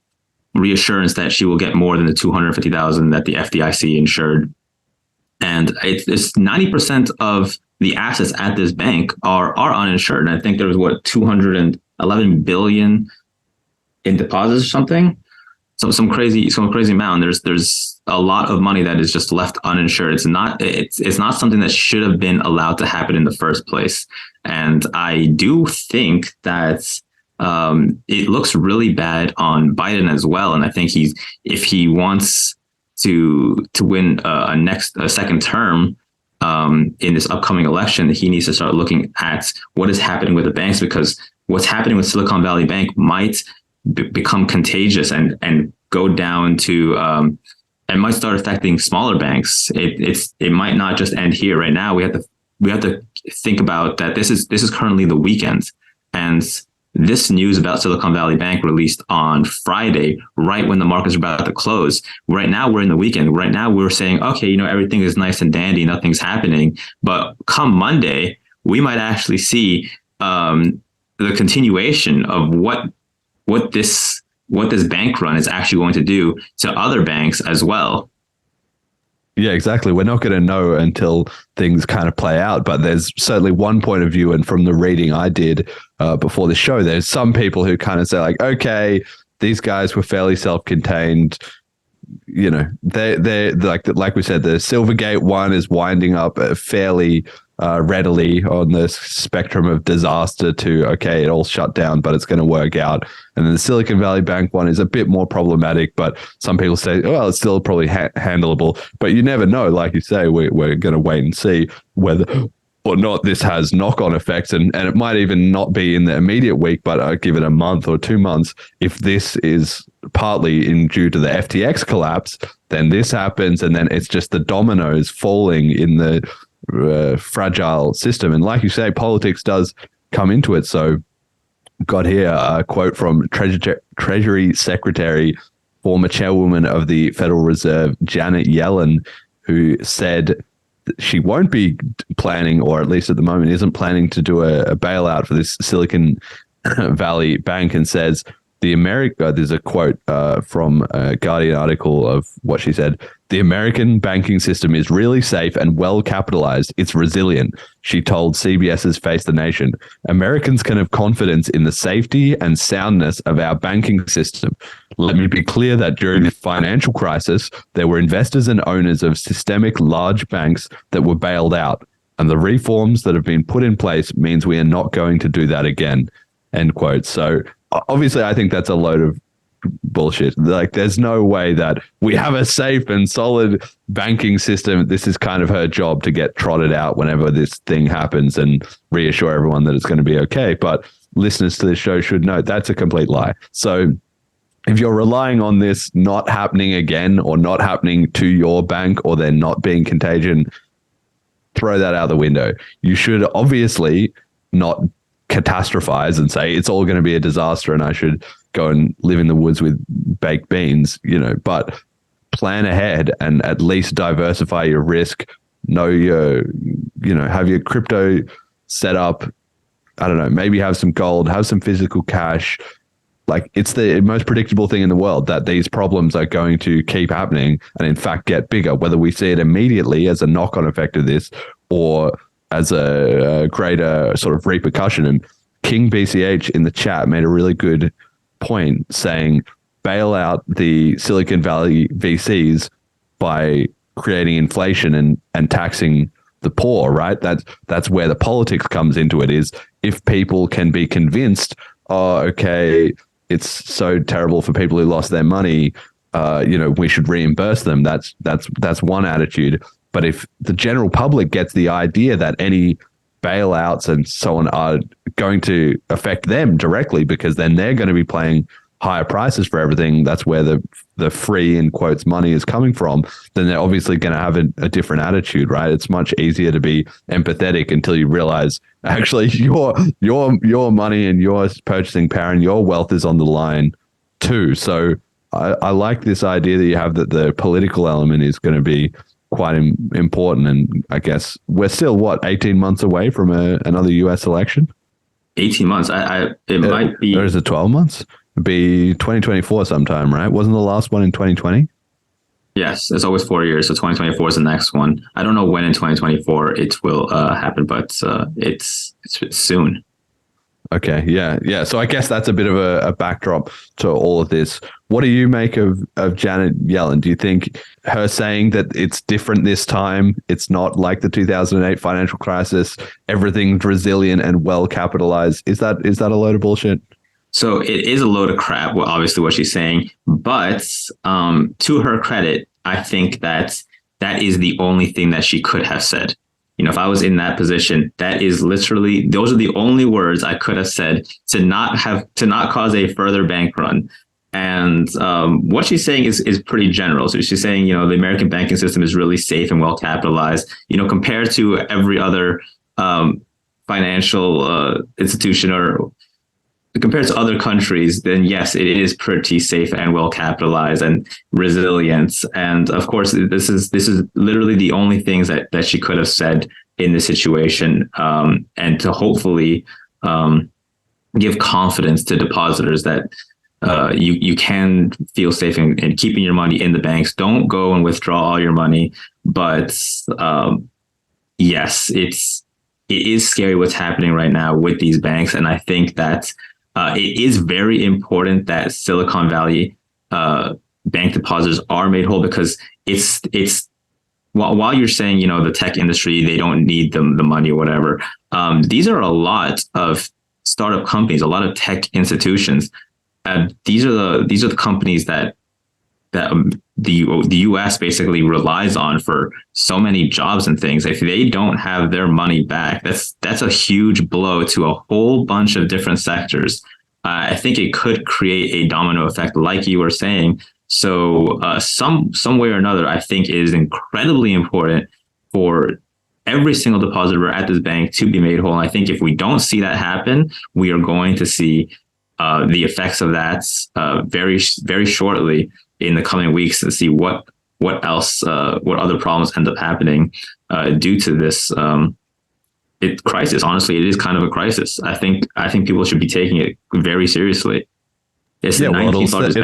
G: reassurance that she will get more than the $250,000 that the FDIC insured. And it's 90% of the assets at this bank are uninsured. And I think there was 211 billion in deposits or something. So some crazy amount. There's a lot of money that is just left uninsured. It's not something that should have been allowed to happen in the first place. And I do think that it looks really bad on Biden as well. And I think if he wants to win a second term in this upcoming election, he needs to start looking at what is happening with the banks, because what's happening with Silicon Valley Bank might become contagious and go down to and might start affecting smaller banks. It might not just end here. Right now, we have to think about that. This is currently the weekend, and this news about Silicon Valley Bank released on Friday, right when the markets are about to close. Right now, we're in the weekend. Right now, we're saying, okay, everything is nice and dandy, nothing's happening. But come Monday, we might actually see the continuation of what this bank run is actually going to do to other banks as well.
B: Yeah, exactly. We're not going to know until things kind of play out, but there's certainly one point of view. And from the reading I did before the show, there's some people who kind of say like, okay, these guys were fairly self-contained. They're like we said, the Silvergate one is winding up fairly readily on the spectrum of disaster to, okay, it all shut down, but it's going to work out. And then the Silicon Valley Bank one is a bit more problematic, but some people say, well, it's still probably handleable. But you never know. Like you say, we're going to wait and see whether or not this has knock-on effects. And it might even not be in the immediate week, but give it a month or 2 months. If this is partly due to the FTX collapse, then this happens. And then it's just the dominoes falling in the fragile system. And like you say, politics does come into it. So got here a quote from Treasury Secretary, former chairwoman of the Federal Reserve, Janet Yellen, who said she won't be planning, or at least at the moment isn't planning, to do a bailout for this Silicon Valley Bank, and says there's a quote from a Guardian article of what she said. The American banking system is really safe and well capitalized. It's resilient, she told CBS's Face the Nation. Americans can have confidence in the safety and soundness of our banking system. Let me be clear that during the financial crisis, there were investors and owners of systemic large banks that were bailed out. And the reforms that have been put in place means we are not going to do that again. End quote. So obviously, I think that's a load of bullshit. Like, there's no way that we have a safe and solid banking system. This is kind of her job to get trotted out whenever this thing happens and reassure everyone that it's going to be okay. But listeners to this show should know that's a complete lie. So if you're relying on this not happening again, or not happening to your bank, or there not being contagion, throw that out the window. You should obviously not catastrophize and say it's all going to be a disaster and I should go and live in the woods with baked beans, but plan ahead and at least diversify your risk. Know have your crypto set up. I don't know, maybe have some gold, have some physical cash. Like, it's the most predictable thing in the world that these problems are going to keep happening and in fact get bigger, whether we see it immediately as a knock-on effect of this, or as a greater sort of repercussion. And King BCH in the chat made a really good point saying bail out the Silicon Valley VCs by creating inflation and taxing the poor, right? That's where the politics comes into it, is if people can be convinced, oh, okay, it's so terrible for people who lost their money, we should reimburse them. That's one attitude. But if the general public gets the idea that any bailouts and so on are going to affect them directly, because then they're going to be paying higher prices for everything, that's where the free, in quotes, money is coming from, then they're obviously going to have a different attitude, right? It's much easier to be empathetic until you realize actually your money and your purchasing power and your wealth is on the line too. So I like this idea that you have, that the political element is going to be quite important. And I guess we're still 18 months away from another US election.
G: 18 months. It might be.
B: Or is it 12 months? It'd be 2024 sometime, right? Wasn't the last one in 2020?
G: Yes, it's always 4 years. So 2024 is the next one. I don't know when in 2024 it will happen, but it's soon.
B: Okay, yeah. So I guess that's a bit of a backdrop to all of this. What do you make of Janet Yellen? Do you think her saying that it's different this time, it's not like the 2008 financial crisis, everything's resilient and well capitalized, is that a load of bullshit?
G: So it is a load of crap, obviously, what she's saying. But to her credit, I think that is the only thing that she could have said. If I was in that position, that is literally, those are the only words I could have said to not cause a further bank run. And what she's saying is pretty general. So she's saying, the American banking system is really safe and well capitalized, compared to every other financial institution, or compared to other countries, then yes, it is pretty safe and well capitalized and resilient. And of course, this is literally the only things that she could have said in this situation, and to hopefully give confidence to depositors that you can feel safe in keeping your money in the banks. Don't go and withdraw all your money. But yes, it is scary what's happening right now with these banks, and I think that. It is very important that Silicon Valley bank depositors are made whole, because it's while you're saying, the tech industry, they don't need the money or whatever. These are a lot of startup companies, a lot of tech institutions. These are the companies that the US basically relies on for so many jobs and things. If they don't have their money back, that's a huge blow to a whole bunch of different sectors. I think it could create a domino effect, like you were saying. So some way or another, I think it is incredibly important for every single depositor at this bank to be made whole. And I think if we don't see that happen, we are going to see the effects of that very, very shortly in the coming weeks, to see what else, what other problems end up happening due to this crisis. Honestly, it is kind of a crisis. I think people should be taking it very seriously. It's the 19th largest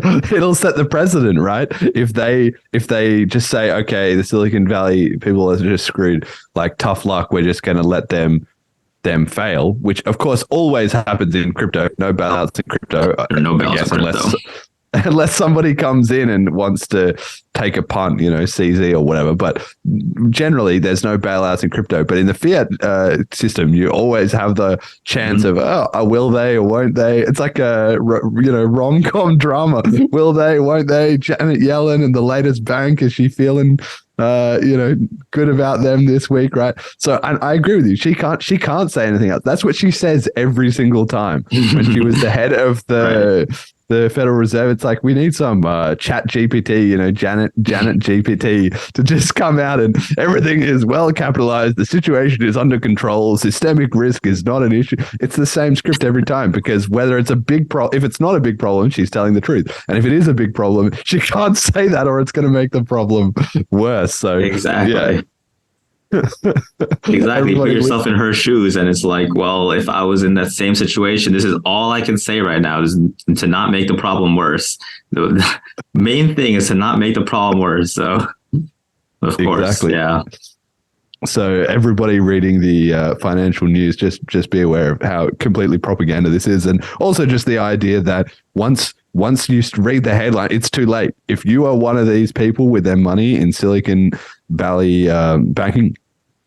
G: bank.
B: It'll set the precedent, right? If they just say, okay, the Silicon Valley people are just screwed, like tough luck, we're just going to let them fail, which of course always happens in crypto. No bailouts in crypto.
G: There are no bailouts in crypto.
B: Unless somebody comes in and wants to take a punt, CZ or whatever. But generally, there's no bailouts in crypto. But in the fiat system, you always have the chance of, will they or won't they? It's like a rom-com drama. Will they? Won't they? Janet Yellen and the latest bank, is she feeling good about them this week, right? So, and I agree with you. She can't say anything else. That's what she says every single time. When she was the head of the Federal Reserve, it's like, we need some chat GPT, Janet GPT to just come out and everything is well capitalized. The situation is under control. Systemic risk is not an issue. It's the same script every time, because whether it's a big problem, if it's not a big problem, she's telling the truth. And if it is a big problem, she can't say that, or it's going to make the problem worse. So
G: exactly. Yeah. Exactly. Put yourself in her shoes, and it's like, well, if I was in that same situation, this is all I can say right now, is to not make the problem worse. The main thing is to not make the problem worse. So, of course, yeah.
B: So everybody reading the financial news, just be aware of how completely propaganda this is, and also just the idea that once you read the headline, it's too late. If you are one of these people with their money in Silicon Valley banking,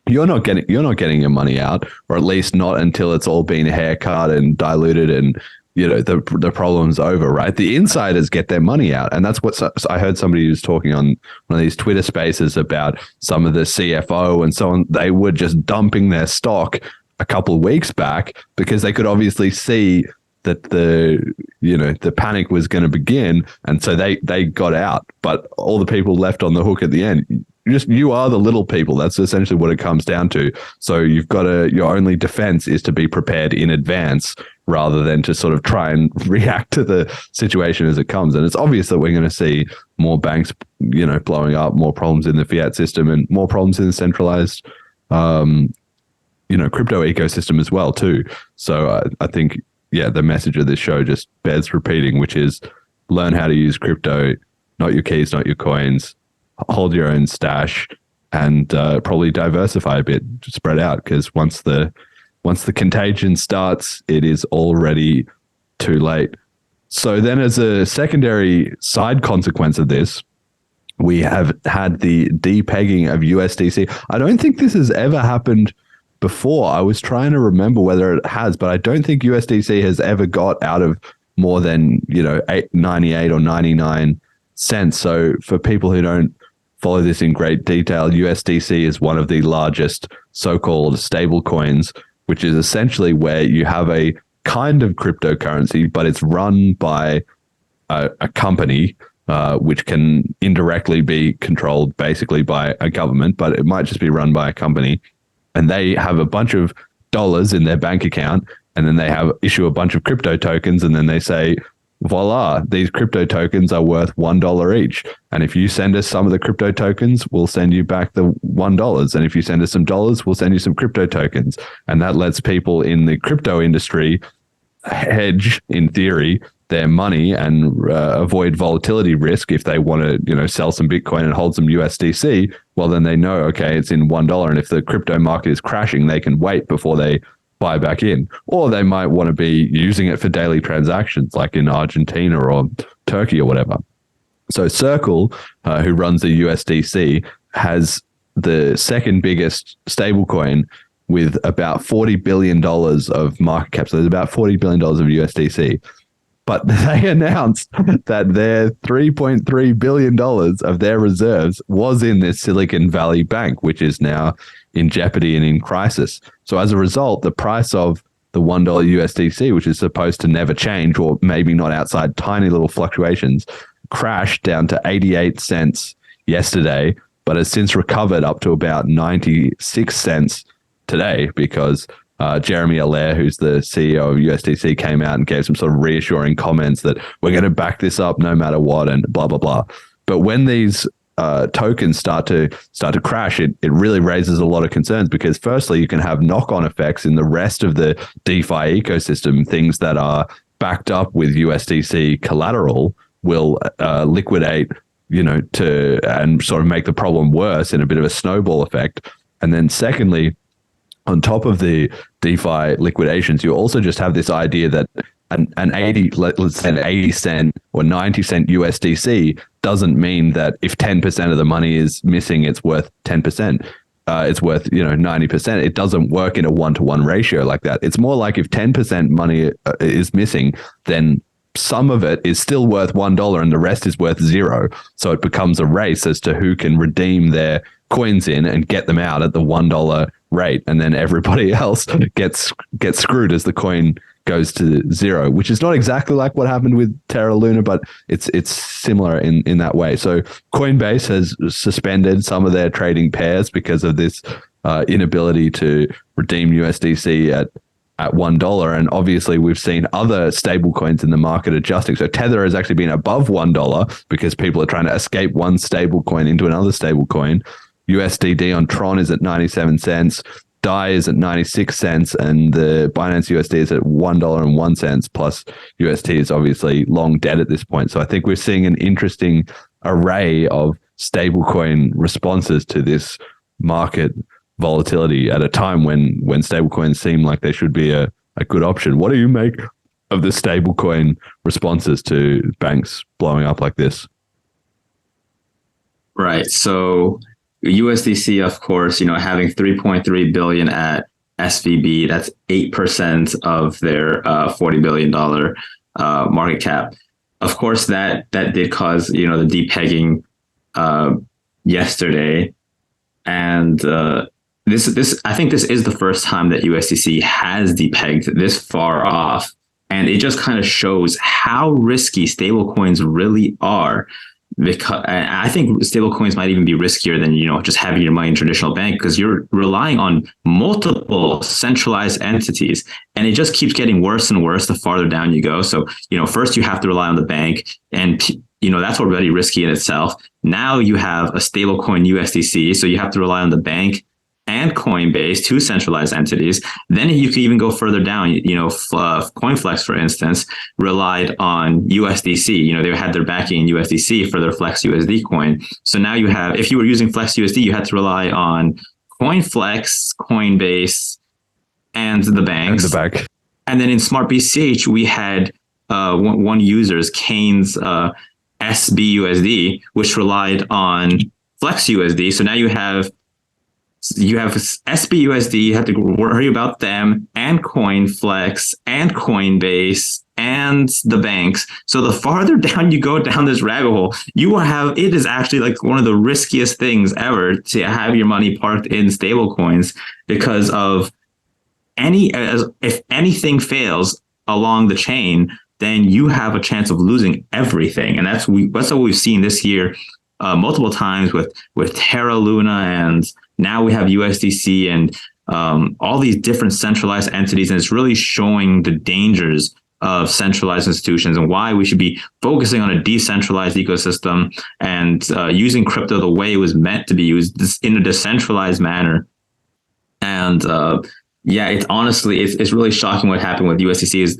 B: you're not getting your money out, or at least not until it's all been haircut and diluted and the problem's over, right? The insiders get their money out. And that's what I heard somebody who was talking on one of these Twitter spaces about some of the CFO and so on. They were just dumping their stock a couple of weeks back because they could obviously see that the panic was going to begin. And so they got out, but all the people left on the hook at the end. You are the little people. That's essentially what it comes down to. So your only defense is to be prepared in advance rather than to sort of try and react to the situation as it comes. And it's obvious that we're going to see more banks, blowing up, more problems in the fiat system, and more problems in the centralized, crypto ecosystem as well too. So I think, the message of this show just bears repeating, which is learn how to use crypto, not your keys, not your coins. Hold your own stash, and probably diversify a bit, spread out, because once the contagion starts, it is already too late. So then, as a secondary side consequence of this, we have had the depegging of USDC. I don't think this has ever happened before. I was trying to remember whether it has, but I don't think USDC has ever got out of more than 98 or 99 cents. So for people who don't follow this in great detail, USDC is one of the largest so-called stablecoins, which is essentially where you have a kind of cryptocurrency, but it's run by a company, which can indirectly be controlled basically by a government, but it might just be run by a company. And they have a bunch of dollars in their bank account, and then they issue a bunch of crypto tokens, and then they say, voila, these crypto tokens are worth $1 each. And if you send us some of the crypto tokens, we'll send you back the $1. And if you send us some dollars, we'll send you some crypto tokens. And that lets people in the crypto industry hedge, in theory, their money and avoid volatility risk. If they want to, sell some Bitcoin and hold some USDC, well, then they know, okay, it's in $1. And if the crypto market is crashing, they can wait before they buy back in. Or they might want to be using it for daily transactions, like in Argentina or Turkey or whatever. So Circle, who runs the USDC, has the second biggest stablecoin with about $40 billion of market cap. So there's about $40 billion of USDC. But they announced that their $3.3 billion of their reserves was in this Silicon Valley bank, which is now in jeopardy and in crisis. So as a result, the price of the $1 USDC, which is supposed to never change, or maybe not outside tiny little fluctuations, crashed down to 88 cents yesterday, but has since recovered up to about 96 cents today because Jeremy Allaire, who's the CEO of USDC, came out and gave some sort of reassuring comments that we're going to back this up no matter what and blah, blah, blah. But when these tokens start to crash, it really raises a lot of concerns because firstly, you can have knock-on effects in the rest of the DeFi ecosystem. Things that are backed up with USDC collateral will liquidate, and sort of make the problem worse in a bit of a snowball effect. And then secondly, on top of the DeFi liquidations, you also just have this idea that an 80 cent or 90 cent USDC doesn't mean that if 10% of the money is missing, it's worth 10%. It's worth 90%. It doesn't work in a 1-to-1 ratio like that. It's more like if 10% money is missing, then some of it is still worth $1 and the rest is worth $0. So it becomes a race as to who can redeem their coins in and get them out at the $1 rate, and then everybody else gets screwed as the coin goes to zero, which is not exactly like what happened with Terra Luna, but it's similar in that way. So Coinbase has suspended some of their trading pairs because of this inability to redeem USDC at $1. And obviously we've seen other stable coins in the market adjusting. So Tether has actually been above $1 because people are trying to escape one stable coin into another stable coin. USDD on Tron is at 97 cents. DAI is at 96 cents, and the Binance USD is at $1.01, plus UST is obviously long dead at this point. So I think we're seeing an interesting array of stablecoin responses to this market volatility at a time when stablecoins seem like they should be a good option. What do you make of the stablecoin responses to banks blowing up like this?
G: Right. So USDC, of course, having 3.3 billion at SVB, that's 8% of their $40 billion market cap. Of course, that did cause, the depegging yesterday. And this I think this is the first time that USDC has depegged this far off. And it just kind of shows how risky stablecoins really are. Because I think stablecoins might even be riskier than, just having your money in traditional bank, because you're relying on multiple centralized entities, and it just keeps getting worse and worse the farther down you go. So, first you have to rely on the bank, and, that's already risky in itself. Now you have a stablecoin USDC, so you have to rely on the bank and Coinbase, two centralized entities. Then you can even go further down. CoinFlex, for instance, relied on USDC. They had their backing in USDC for their Flex USD coin. So now you have, if you were using Flex USD, you had to rely on CoinFlex, Coinbase, and the banks.
B: And the bank.
G: And then in SmartBCH, we had one user's Kane's SBUSD, which relied on Flex USD. So now you have SBUSD, you have to worry about them, and CoinFlex and Coinbase and the banks. So the farther down you go down this rabbit hole, it is actually like one of the riskiest things ever to have your money parked in stablecoins, because of if anything fails along the chain, then you have a chance of losing everything. And that's what we've seen this year multiple times with Terra Luna, and now we have USDC and all these different centralized entities. And it's really showing the dangers of centralized institutions and why we should be focusing on a decentralized ecosystem and using crypto the way it was meant to be used, in a decentralized manner. And it's honestly, it's really shocking what happened with USDC. Is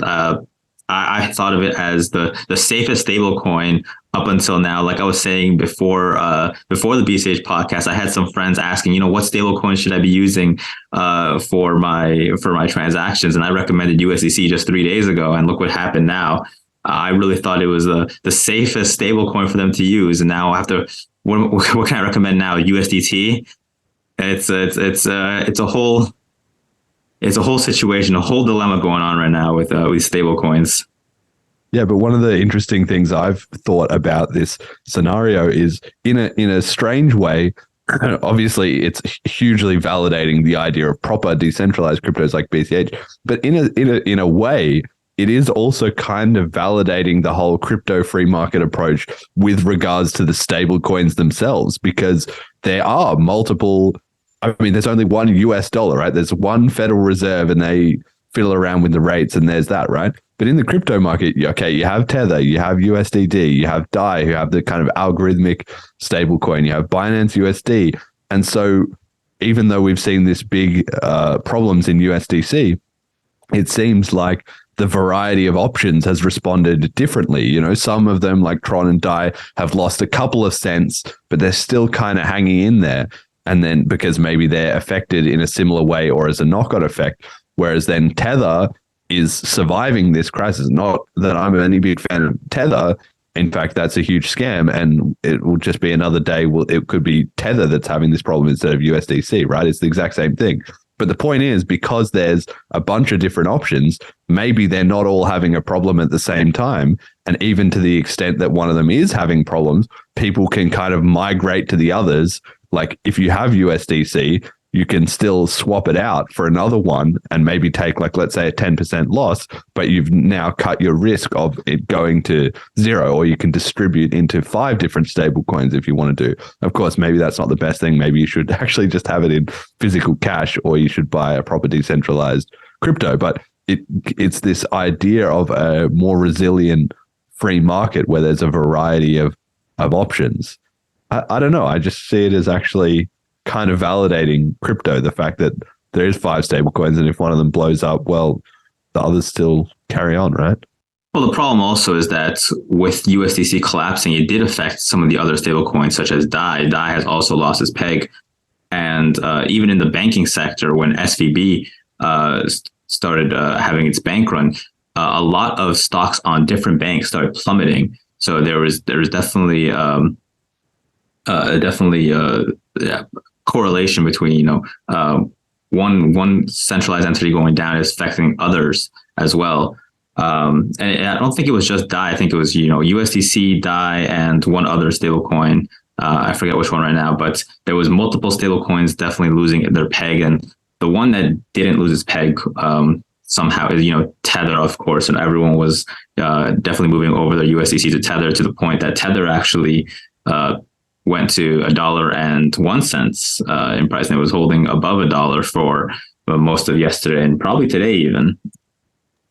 G: I thought of it as the safest stable coin up until now. Like I was saying before the BCH podcast, I had some friends asking, what stable coin should I be using for my transactions? And I recommended USDC just 3 days ago, and look what happened now. I really thought it was the safest stable coin for them to use. And now what can I recommend now? USDT. It's a whole situation, a whole dilemma going on right now with stable coins.
B: Yeah, but one of the interesting things I've thought about this scenario is, in a strange way, obviously it's hugely validating the idea of proper decentralized cryptos like BCH, but in a way, it is also kind of validating the whole crypto free market approach with regards to the stable coins themselves, because there are multiple. I mean, there's only one US dollar, right? There's one Federal Reserve, and they fiddle around with the rates, and there's that, right? But in the crypto market, okay, you have Tether, you have USDD, you have DAI, who have the kind of algorithmic stablecoin, you have Binance USD. And so even though we've seen this big problems in USDC, it seems like the variety of options has responded differently. Some of them, like Tron and DAI, have lost a couple of cents, but they're still kind of hanging in there. And then because maybe they're affected in a similar way or as a knock-on effect, whereas then Tether is surviving this crisis. Not that I'm any big fan of Tether. In fact, that's a huge scam, and it will just be another day. It could be Tether that's having this problem instead of USDC, right? It's the exact same thing. But the point is, because there's a bunch of different options, maybe they're not all having a problem at the same time. And even to the extent that one of them is having problems, people can kind of migrate to the others. Like if you have USDC, you can still swap it out for another one and maybe take, like, let's say a 10% loss, but you've now cut your risk of it going to zero, or you can distribute into 5 different stable coins if you want to do. Of course, maybe that's not the best thing. Maybe you should actually just have it in physical cash, or you should buy a proper decentralized crypto. But it's this idea of a more resilient free market where there's a variety of options. I don't know. I just see it as actually kind of validating crypto, the fact that there is 5 stable coins, and if one of them blows up, well, the others still carry on, right?
G: Well, the problem also is that with USDC collapsing, it did affect some of the other stable coins, such as DAI. DAI has also lost its peg. And even in the banking sector, when SVB started having its bank run, a lot of stocks on different banks started plummeting. So there was definitely correlation between one centralized entity going down is affecting others as well. And I don't think it was just DAI. I think it was USDC, DAI, and one other stablecoin. I forget which one right now, but there was multiple stablecoins definitely losing their peg, and the one that didn't lose its peg somehow is Tether, of course, and everyone was definitely moving over their USDC to Tether, to the point that Tether actually went to $1.01 in price, and it was holding above $1 for most of yesterday and probably today even.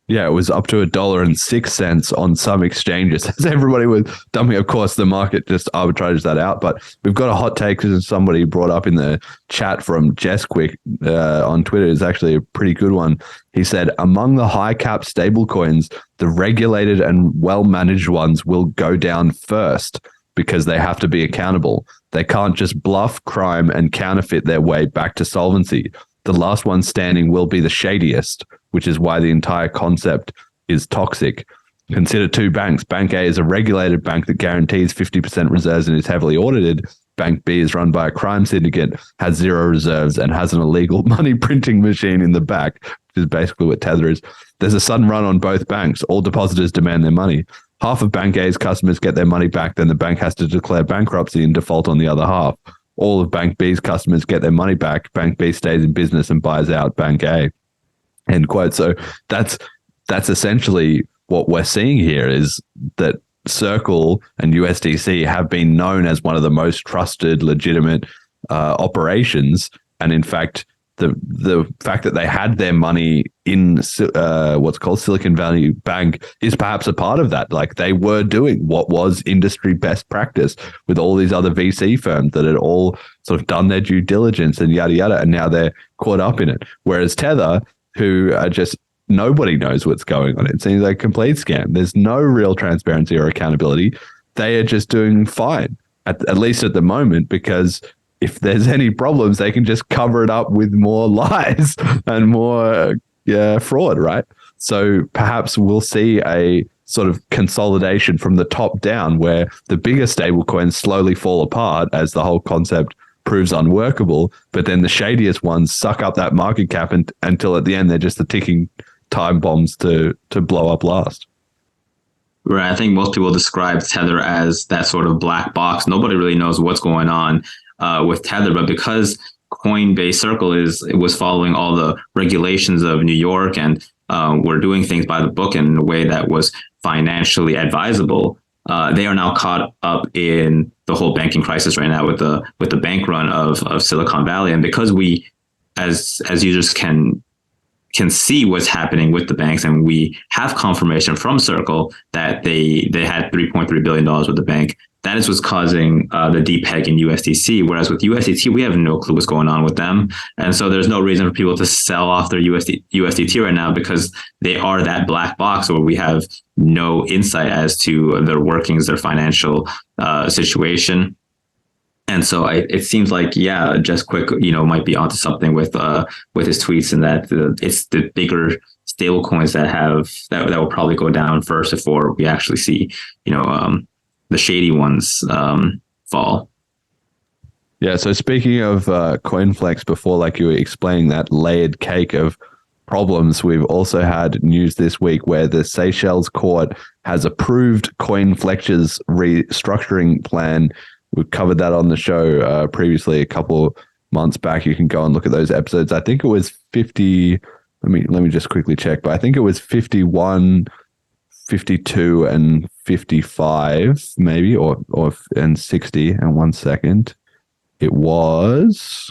B: Yeah, it was up to $1.06 on some exchanges as everybody was dumping. Of course, the market just arbitrages that out. But we've got a hot take that somebody brought up in the chat from Jess Quick on Twitter. Is actually a pretty good one. He said, among the high cap stablecoins, the regulated and well-managed ones will go down first because they have to be accountable. They can't just bluff, crime, and counterfeit their way back to solvency. The last one standing will be the shadiest, which is why the entire concept is toxic. Consider two banks. Bank A is a regulated bank that guarantees 50% reserves and is heavily audited. Bank B is run by a crime syndicate, has zero reserves, and has an illegal money printing machine in the back, which is basically what Tether is. There's a sudden run on both banks. All depositors demand their money. Half of Bank A's customers get their money back, then the bank has to declare bankruptcy and default on the other half. All of Bank B's customers get their money back. Bank B stays in business and buys out Bank A. End quote. So that's essentially what we're seeing here, is that Circle and USDC have been known as one of the most trusted, legitimate operations. And in fact, the fact that they had their money in what's called Silicon Valley Bank is perhaps a part of that. Like, they were doing what was industry best practice with all these other VC firms that had all sort of done their due diligence and yada, yada, and now they're caught up in it. Whereas Tether, who are just, nobody knows what's going on. It seems like a complete scam. There's no real transparency or accountability. They are just doing fine, at least at the moment, because if there's any problems, they can just cover it up with more lies and more fraud, right? So perhaps we'll see a sort of consolidation from the top down, where the bigger stablecoins slowly fall apart as the whole concept proves unworkable, but then the shadiest ones suck up that market cap until at the end they're just the ticking time bombs to blow up last.
G: Right. I think most people describe Tether as that sort of black box. Nobody really knows what's going on with Tether, but because Coinbase Circle was following all the regulations of New York and were doing things by the book in a way that was financially advisable, they are now caught up in the whole banking crisis right now with the bank run of Silicon Valley. And because we as users can see what's happening with the banks, and we have confirmation from Circle that they had $3.3 billion with the bank, that is what's causing the depeg in USDC. Whereas with USDT, we have no clue what's going on with them. And so there's no reason for people to sell off their USDT right now, because they are that black box where we have no insight as to their workings, their financial situation. And so it seems like, Jess Quick, might be onto something with his tweets, and that it's the bigger stable coins that will probably go down first before we actually see, the shady ones fall.
B: Yeah. So speaking of CoinFlex, before, like you were explaining that layered cake of problems, we've also had news this week where the Seychelles court has approved CoinFlex's restructuring plan. We've covered that on the show previously a couple months back. You can go and look at those episodes. I think it was 50. Let me just quickly check, but I think it was 51, 52, and 55, maybe, and 60. And 1 second, it was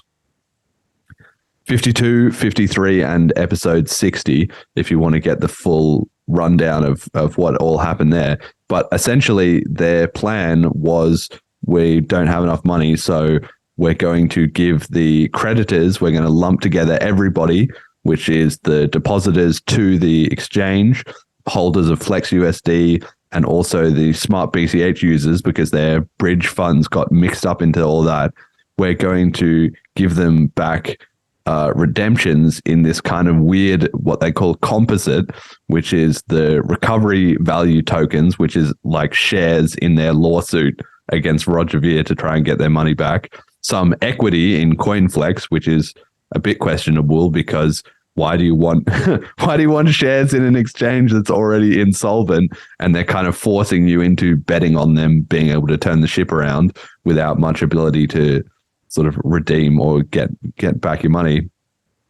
B: 52, 53, and episode 60. If you want to get the full rundown of what all happened there, but essentially their plan was, we don't have enough money, so we're going to give the creditors, we're going to lump together everybody, which is the depositors to the exchange, holders of Flex USD, and also the SmartBCH users, because their bridge funds got mixed up into all that. We're going to give them back redemptions in this kind of weird, what they call composite, which is the recovery value tokens, which is like shares in their lawsuit against Roger Ver to try and get their money back. Some equity in CoinFlex, which is a bit questionable because why do you want shares in an exchange that's already insolvent, and they're kind of forcing you into betting on them being able to turn the ship around without much ability to sort of redeem or get back your money,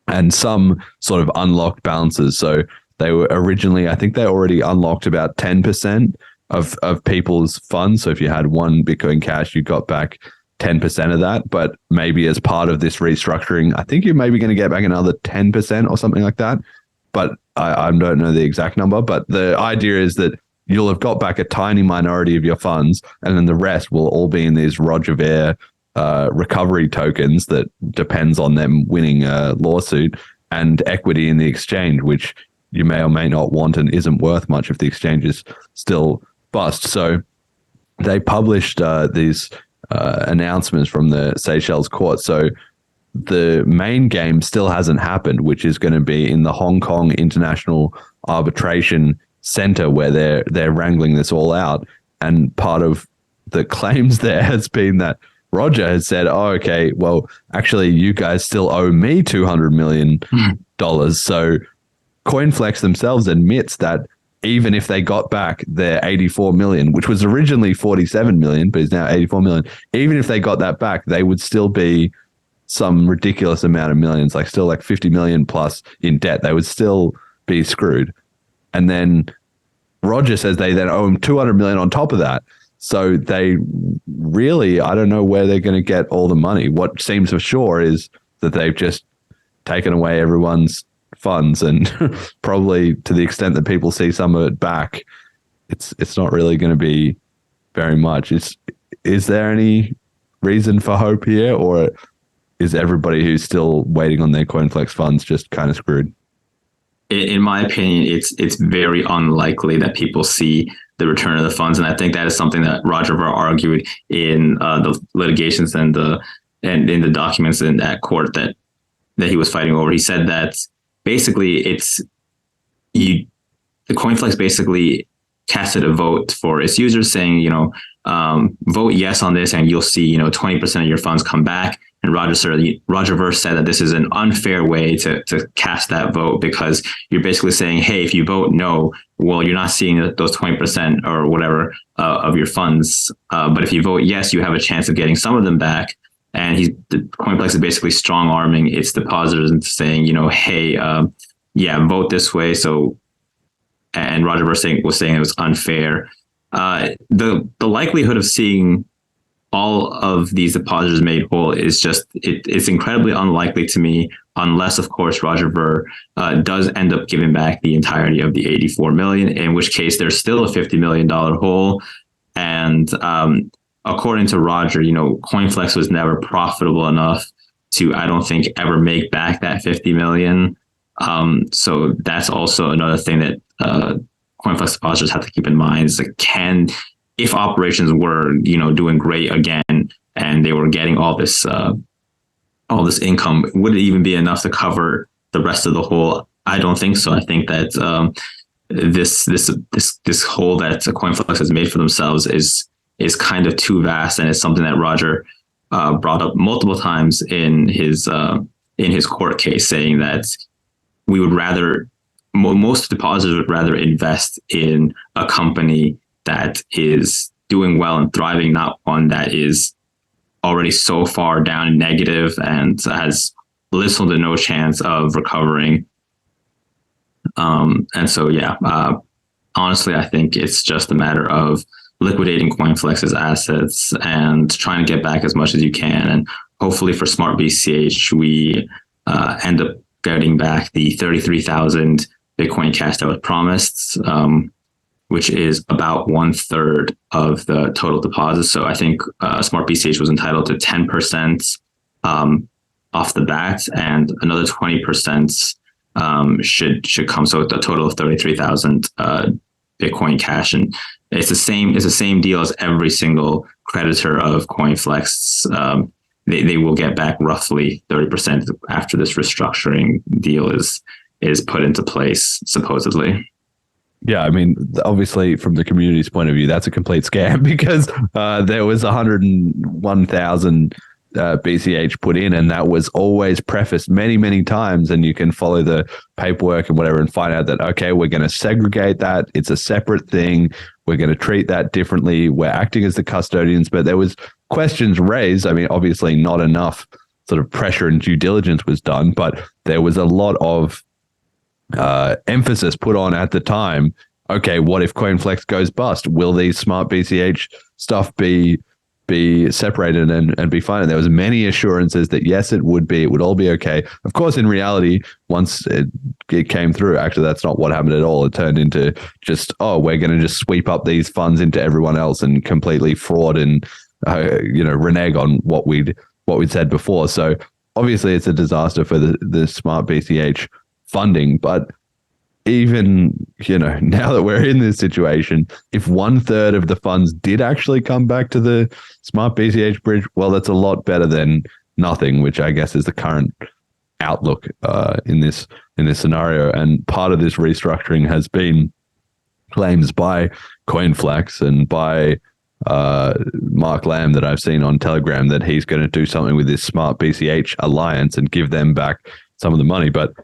B: and some sort of unlocked balances. So they were originally, I think they already unlocked about 10% of people's funds. So if you had one Bitcoin Cash, you got back 10% of that. But maybe as part of this restructuring, I think you're maybe going to get back another 10% or something like that. But I don't know the exact number. But the idea is that you'll have got back a tiny minority of your funds, and then the rest will all be in these Roger Ver recovery tokens that depends on them winning a lawsuit, and equity in the exchange, which you may or may not want and isn't worth much if the exchange is still bust. So they published these announcements from the Seychelles court. So the main game still hasn't happened, which is going to be in the Hong Kong International Arbitration Center, where they're wrangling this all out. And part of the claims there has been that Roger has said, oh, okay, well, actually, you guys still owe me $200 million. So CoinFlex themselves admits that even if they got back their 84 million, which was originally 47 million, but is now 84 million, even if they got that back, they would still be some ridiculous amount of millions, like still like 50 million plus in debt. They would still be screwed. And then Roger says they then owe him 200 million on top of that. So they really, I don't know where they're going to get all the money. What seems for sure is that they've just taken away everyone's funds, and probably to the extent that people see some of it back, it's not really going to be very much. Is there any reason for hope here, or is everybody who's still waiting on their CoinFlex funds just kind of screwed?
G: In my opinion, it's very unlikely that people see the return of the funds, and I think that is something that Roger Ver argued in the litigations and in the documents in that court that he was fighting over. He said that basically the CoinFlex basically casted a vote for its users, saying, vote yes on this, and you'll see 20% of your funds come back. And Roger Ver said that this is an unfair way to cast that vote, because you're basically saying, hey, if you vote no, well, you're not seeing those 20% or whatever of your funds. But if you vote yes, you have a chance of getting some of them back. And the CoinFlex is basically strong arming its depositors into saying, hey, vote this way. So, and Roger Ver was saying it was unfair. The likelihood of seeing all of these depositors made whole is just, it's incredibly unlikely to me, unless, of course, Roger Ver does end up giving back the entirety of the 84 million, in which case there's still a $50 million hole. And according to Roger, CoinFlex was never profitable enough to, I don't think, ever make back that 50 million. So that's also another thing that CoinFlex depositors have to keep in mind, is like, if operations were, doing great again, and they were getting all this income, would it even be enough to cover the rest of the hole? I don't think so. I think that this hole that CoinFlex has made for themselves is kind of too vast, and it's something that Roger brought up multiple times in his court case, saying that we would rather, most depositors would rather invest in a company that is doing well and thriving, not one that is already so far down and negative and has little to no chance of recovering. And so, honestly, I think it's just a matter of liquidating CoinFlex's assets and trying to get back as much as you can. And hopefully for SmartBCH, we end up getting back the 33,000 Bitcoin Cash that was promised, which is about 1/3 of the total deposits. So I think SmartBCH was entitled to 10% off the bat, and another 20% should come. So a total of 33,000 Bitcoin Cash, and it's the same deal as every single creditor of CoinFlex. they will get back roughly 30% after this restructuring deal is put into place, supposedly.
B: Yeah, I mean, obviously, from the community's point of view, that's a complete scam because there was 101,000 BCH put in, and that was always prefaced many, many times. And you can follow the paperwork and whatever and find out that, okay, we're going to segregate that. It's a separate thing. We're going to treat that differently. We're acting as the custodians. But there was questions raised. I mean, obviously not enough sort of pressure and due diligence was done, but there was a lot of emphasis put on at the time. Okay, what if CoinFlex goes bust? Will these SmartBCH stuff be separated and be fine? And there was many assurances that yes, it would all be okay. Of course, in reality, once it came through, actually, that's not what happened at all. It turned into just, we're going to just sweep up these funds into everyone else and completely fraud and renege on what we'd said before. So obviously, it's a disaster for the SmartBCH funding, but even now that we're in this situation, if 1/3 of the funds did actually come back to the SmartBCH bridge, well, that's a lot better than nothing, which I guess is the current outlook in this scenario. And part of this restructuring has been claims by CoinFlex and by Mark Lamb that I've seen on Telegram that he's going to do something with this SmartBCH alliance and give them back some of the money, but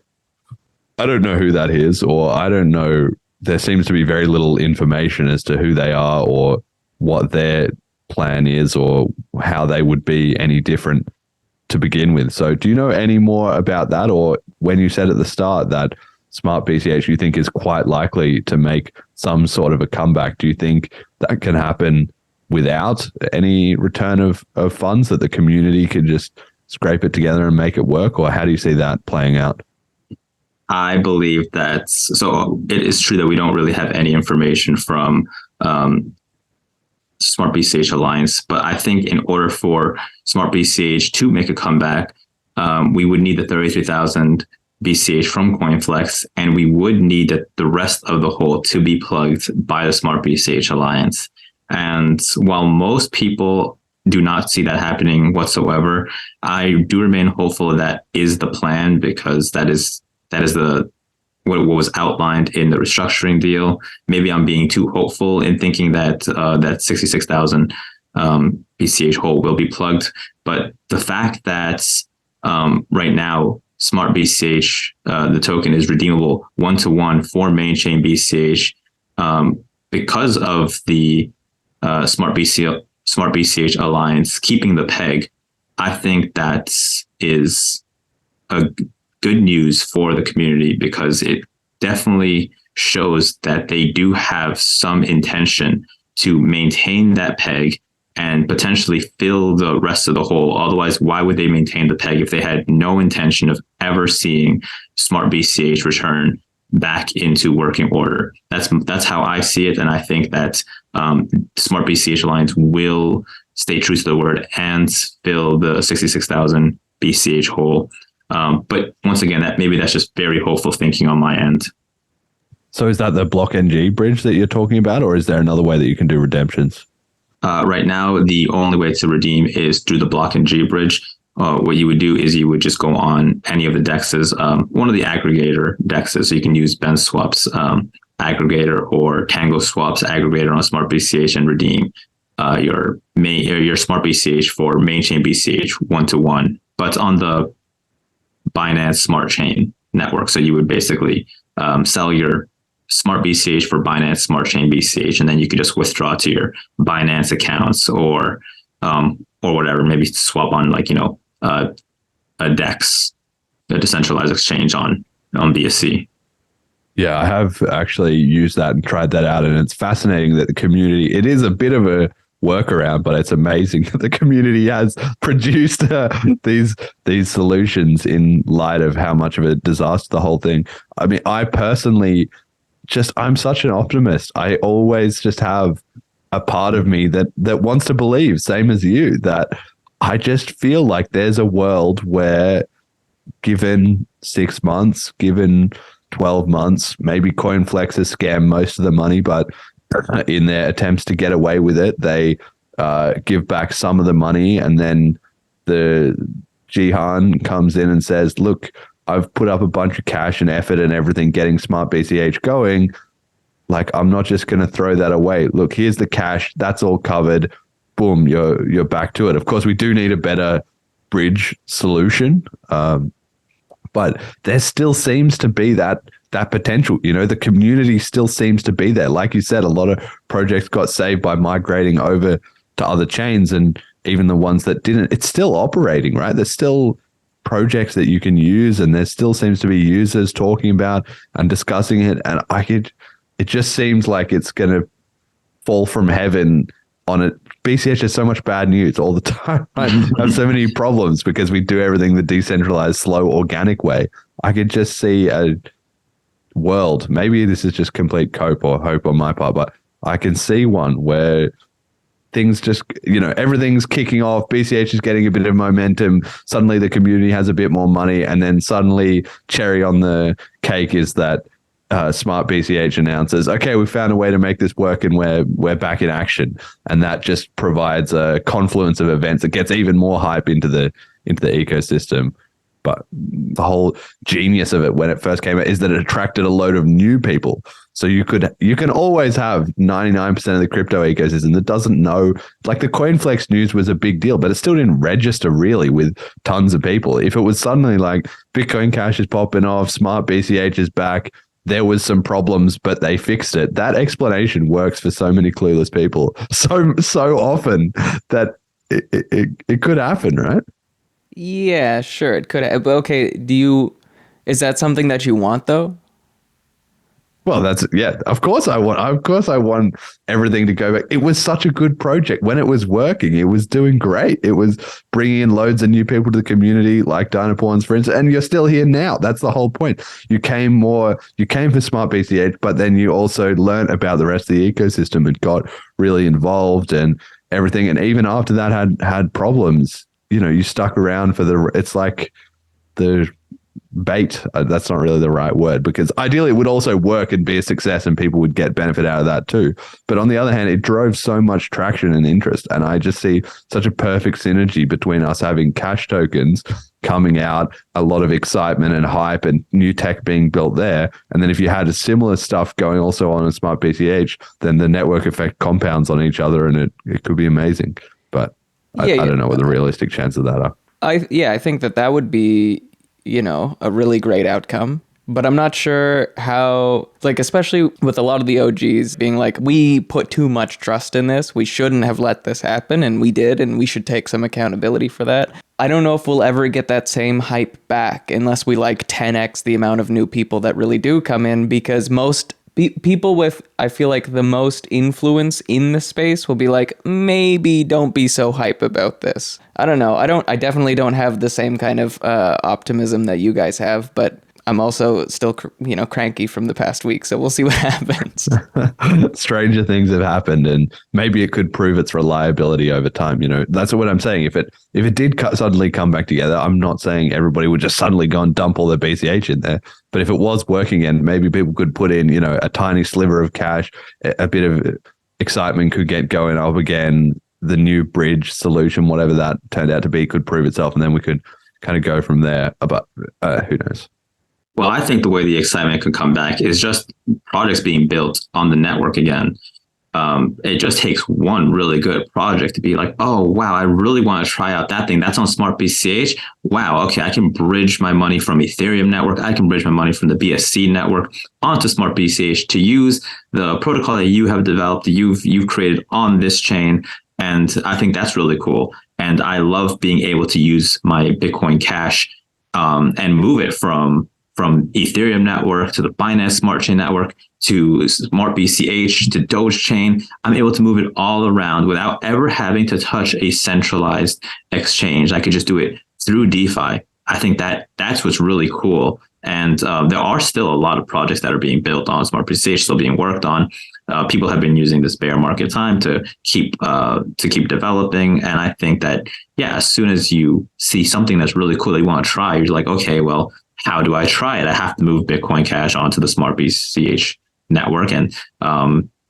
B: I don't know who that is, or I don't know. There seems to be very little information as to who they are or what their plan is or how they would be any different to begin with. So do you know any more about that? Or when you said at the start that SmartBCH you think is quite likely to make some sort of a comeback, do you think that can happen without any return of funds, that the community could just scrape it together and make it work? Or how do you see that playing out?
G: I believe that, so it is true that we don't really have any information from SmartBCH Alliance, but I think in order for SmartBCH to make a comeback, we would need the 33,000 BCH from CoinFlex, and we would need the rest of the whole to be plugged by the SmartBCH Alliance. And while most people do not see that happening whatsoever, I do remain hopeful that is the plan, because that is what was outlined in the restructuring deal. Maybe I'm being too hopeful in thinking that that 66,000 BCH hole will be plugged. But the fact that right now SmartBCH, the token, is redeemable 1-to-1 for main chain BCH because of the SmartBCH Alliance keeping the peg, I think that is a good news for the community, because it definitely shows that they do have some intention to maintain that peg and potentially fill the rest of the hole. Otherwise, why would they maintain the peg if they had no intention of ever seeing SmartBCH return back into working order? That's how I see it, and I think that SmartBCH Alliance will stay true to the word and fill the 66,000 BCH hole. But once again, that's just very hopeful thinking on my end.
B: So is that the Block NG bridge that you're talking about, or is there another way that you can do redemptions?
G: Right now, the only way to redeem is through the Block NG bridge. What you would do is you would just go on any of the dexes, one of the aggregator dexes. So you can use BenSwap's aggregator or Tango Swap's aggregator on SmartBCH and redeem your SmartBCH for main chain BCH 1-to-1, but on the Binance Smart Chain network. So you would basically sell your SmartBCH for Binance Smart Chain BCH, and then you could just withdraw to your Binance accounts or whatever. Maybe swap on a DEX, a decentralized exchange on BSC.
B: Yeah, I have actually used that and tried that out, and it's fascinating that the community, it is a bit of a workaround, but it's amazing that the community has produced these solutions in light of how much of a disaster the whole thing. I mean, I personally I'm such an optimist. I always just have a part of me that wants to believe, same as you, that I just feel like there's a world where, given 6 months, given 12 months, maybe CoinFlex has scammed most of the money, but in their attempts to get away with it, they give back some of the money, and then the Jihan comes in and says, look, I've put up a bunch of cash and effort and everything getting SmartBCH going. Like, I'm not just going to throw that away. Look, here's the cash. That's all covered. Boom, you're back to it. Of course, we do need a better bridge solution. But there still seems to be that potential. The community still seems to be there. Like you said, a lot of projects got saved by migrating over to other chains, and even the ones that didn't, it's still operating, right? There's still projects that you can use, and there still seems to be users talking about and discussing it. And it just seems like it's going to fall from heaven on it. BCH has so much bad news all the time. I have so many problems because we do everything the decentralized, slow, organic way. I could just see a world. Maybe this is just complete cope or hope on my part, but I can see one where things just, everything's kicking off. BCH is getting a bit of momentum. Suddenly the community has a bit more money. And then suddenly cherry on the cake is that SmartBCH announces, okay, we found a way to make this work and we're back in action. And that just provides a confluence of events that gets even more hype into the ecosystem. But the whole genius of it when it first came out is that it attracted a load of new people. So you can always have 99% of the crypto ecosystem that doesn't know. Like, the CoinFlex news was a big deal, but it still didn't register really with tons of people. If it was suddenly like Bitcoin Cash is popping off, SmartBCH is back, there was some problems, but they fixed it. That explanation works for so many clueless people so often that it could happen, right?
H: Yeah, sure, it could. Okay, is that something that you want though?
B: Well, of course I want everything to go back. It was such a good project. When it was working, it was doing great. It was bringing in loads of new people to the community, like Dinopawnz, for instance, and you're still here now. That's the whole point. You came for SmartBCH, but then you also learned about the rest of the ecosystem and got really involved and everything. And even after that had problems, you stuck around for it's like the bait. That's not really the right word, because ideally it would also work and be a success and people would get benefit out of that too. But on the other hand, it drove so much traction and interest. And I just see such a perfect synergy between us having cash tokens coming out, a lot of excitement and hype and new tech being built there. And then if you had a similar stuff going also on a SmartBCH, then the network effect compounds on each other and it could be amazing. But I don't know what the realistic chances of that are.
H: I think that would be, a really great outcome. But I'm not sure how, especially with a lot of the OGs being like, we put too much trust in this. We shouldn't have let this happen. And we did. And we should take some accountability for that. I don't know if we'll ever get that same hype back unless we 10x the amount of new people that really do come in, because most people with, I feel like, the most influence in the space will be like, maybe don't be so hype about this. I don't know. I definitely don't have the same kind of optimism that you guys have, but I'm also still, cranky from the past week. So we'll see what happens.
B: Stranger things have happened, and maybe it could prove its reliability over time. That's what I'm saying. If it did suddenly come back together, I'm not saying everybody would just suddenly go and dump all their BCH in there. But if it was working, and maybe people could put in, a tiny sliver of cash, a bit of excitement could get going up again. The new bridge solution, whatever that turned out to be, could prove itself, and then we could kind of go from there. But who knows?
G: Well, I think the way the excitement could come back is just projects being built on the network again. It just takes one really good project to be like, oh, wow, I really want to try out that thing. That's on SmartBCH. Wow, okay, I can bridge my money from Ethereum network. I can bridge my money from the BSC network onto SmartBCH to use the protocol that you have developed, you've created on this chain. And I think that's really cool. And I love being able to use my Bitcoin Cash and move it from Ethereum network to the Binance Smart Chain network to SmartBCH to Doge Chain. I'm able to move it all around without ever having to touch a centralized exchange. I could just do it through DeFi. I think that's what's really cool. And there are still a lot of projects that are being built on SmartBCH, still being worked on. People have been using this bear market time to keep developing. And I think that, as soon as you see something that's really cool that you want to try, you're like, okay, well, how do I try it? I have to move Bitcoin Cash onto the SmartBCH network and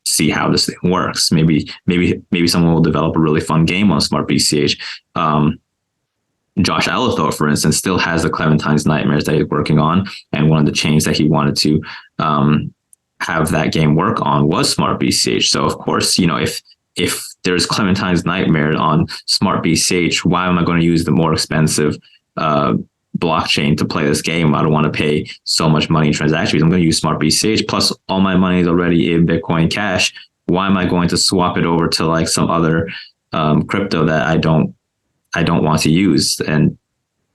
G: see how this thing works. Maybe someone will develop a really fun game on SmartBCH. Josh Ellithor, for instance, still has the Clementine's Nightmares that he's working on, and one of the chains that he wanted to have that game work on was SmartBCH. So of course, if there's Clementine's Nightmare on SmartBCH, why am I going to use the more expensive blockchain to play this game? I don't want to pay so much money in transaction fees. I'm going to use SmartBCH, plus all my money is already in Bitcoin Cash. Why am I going to swap it over to like some other crypto that I don't want to use? And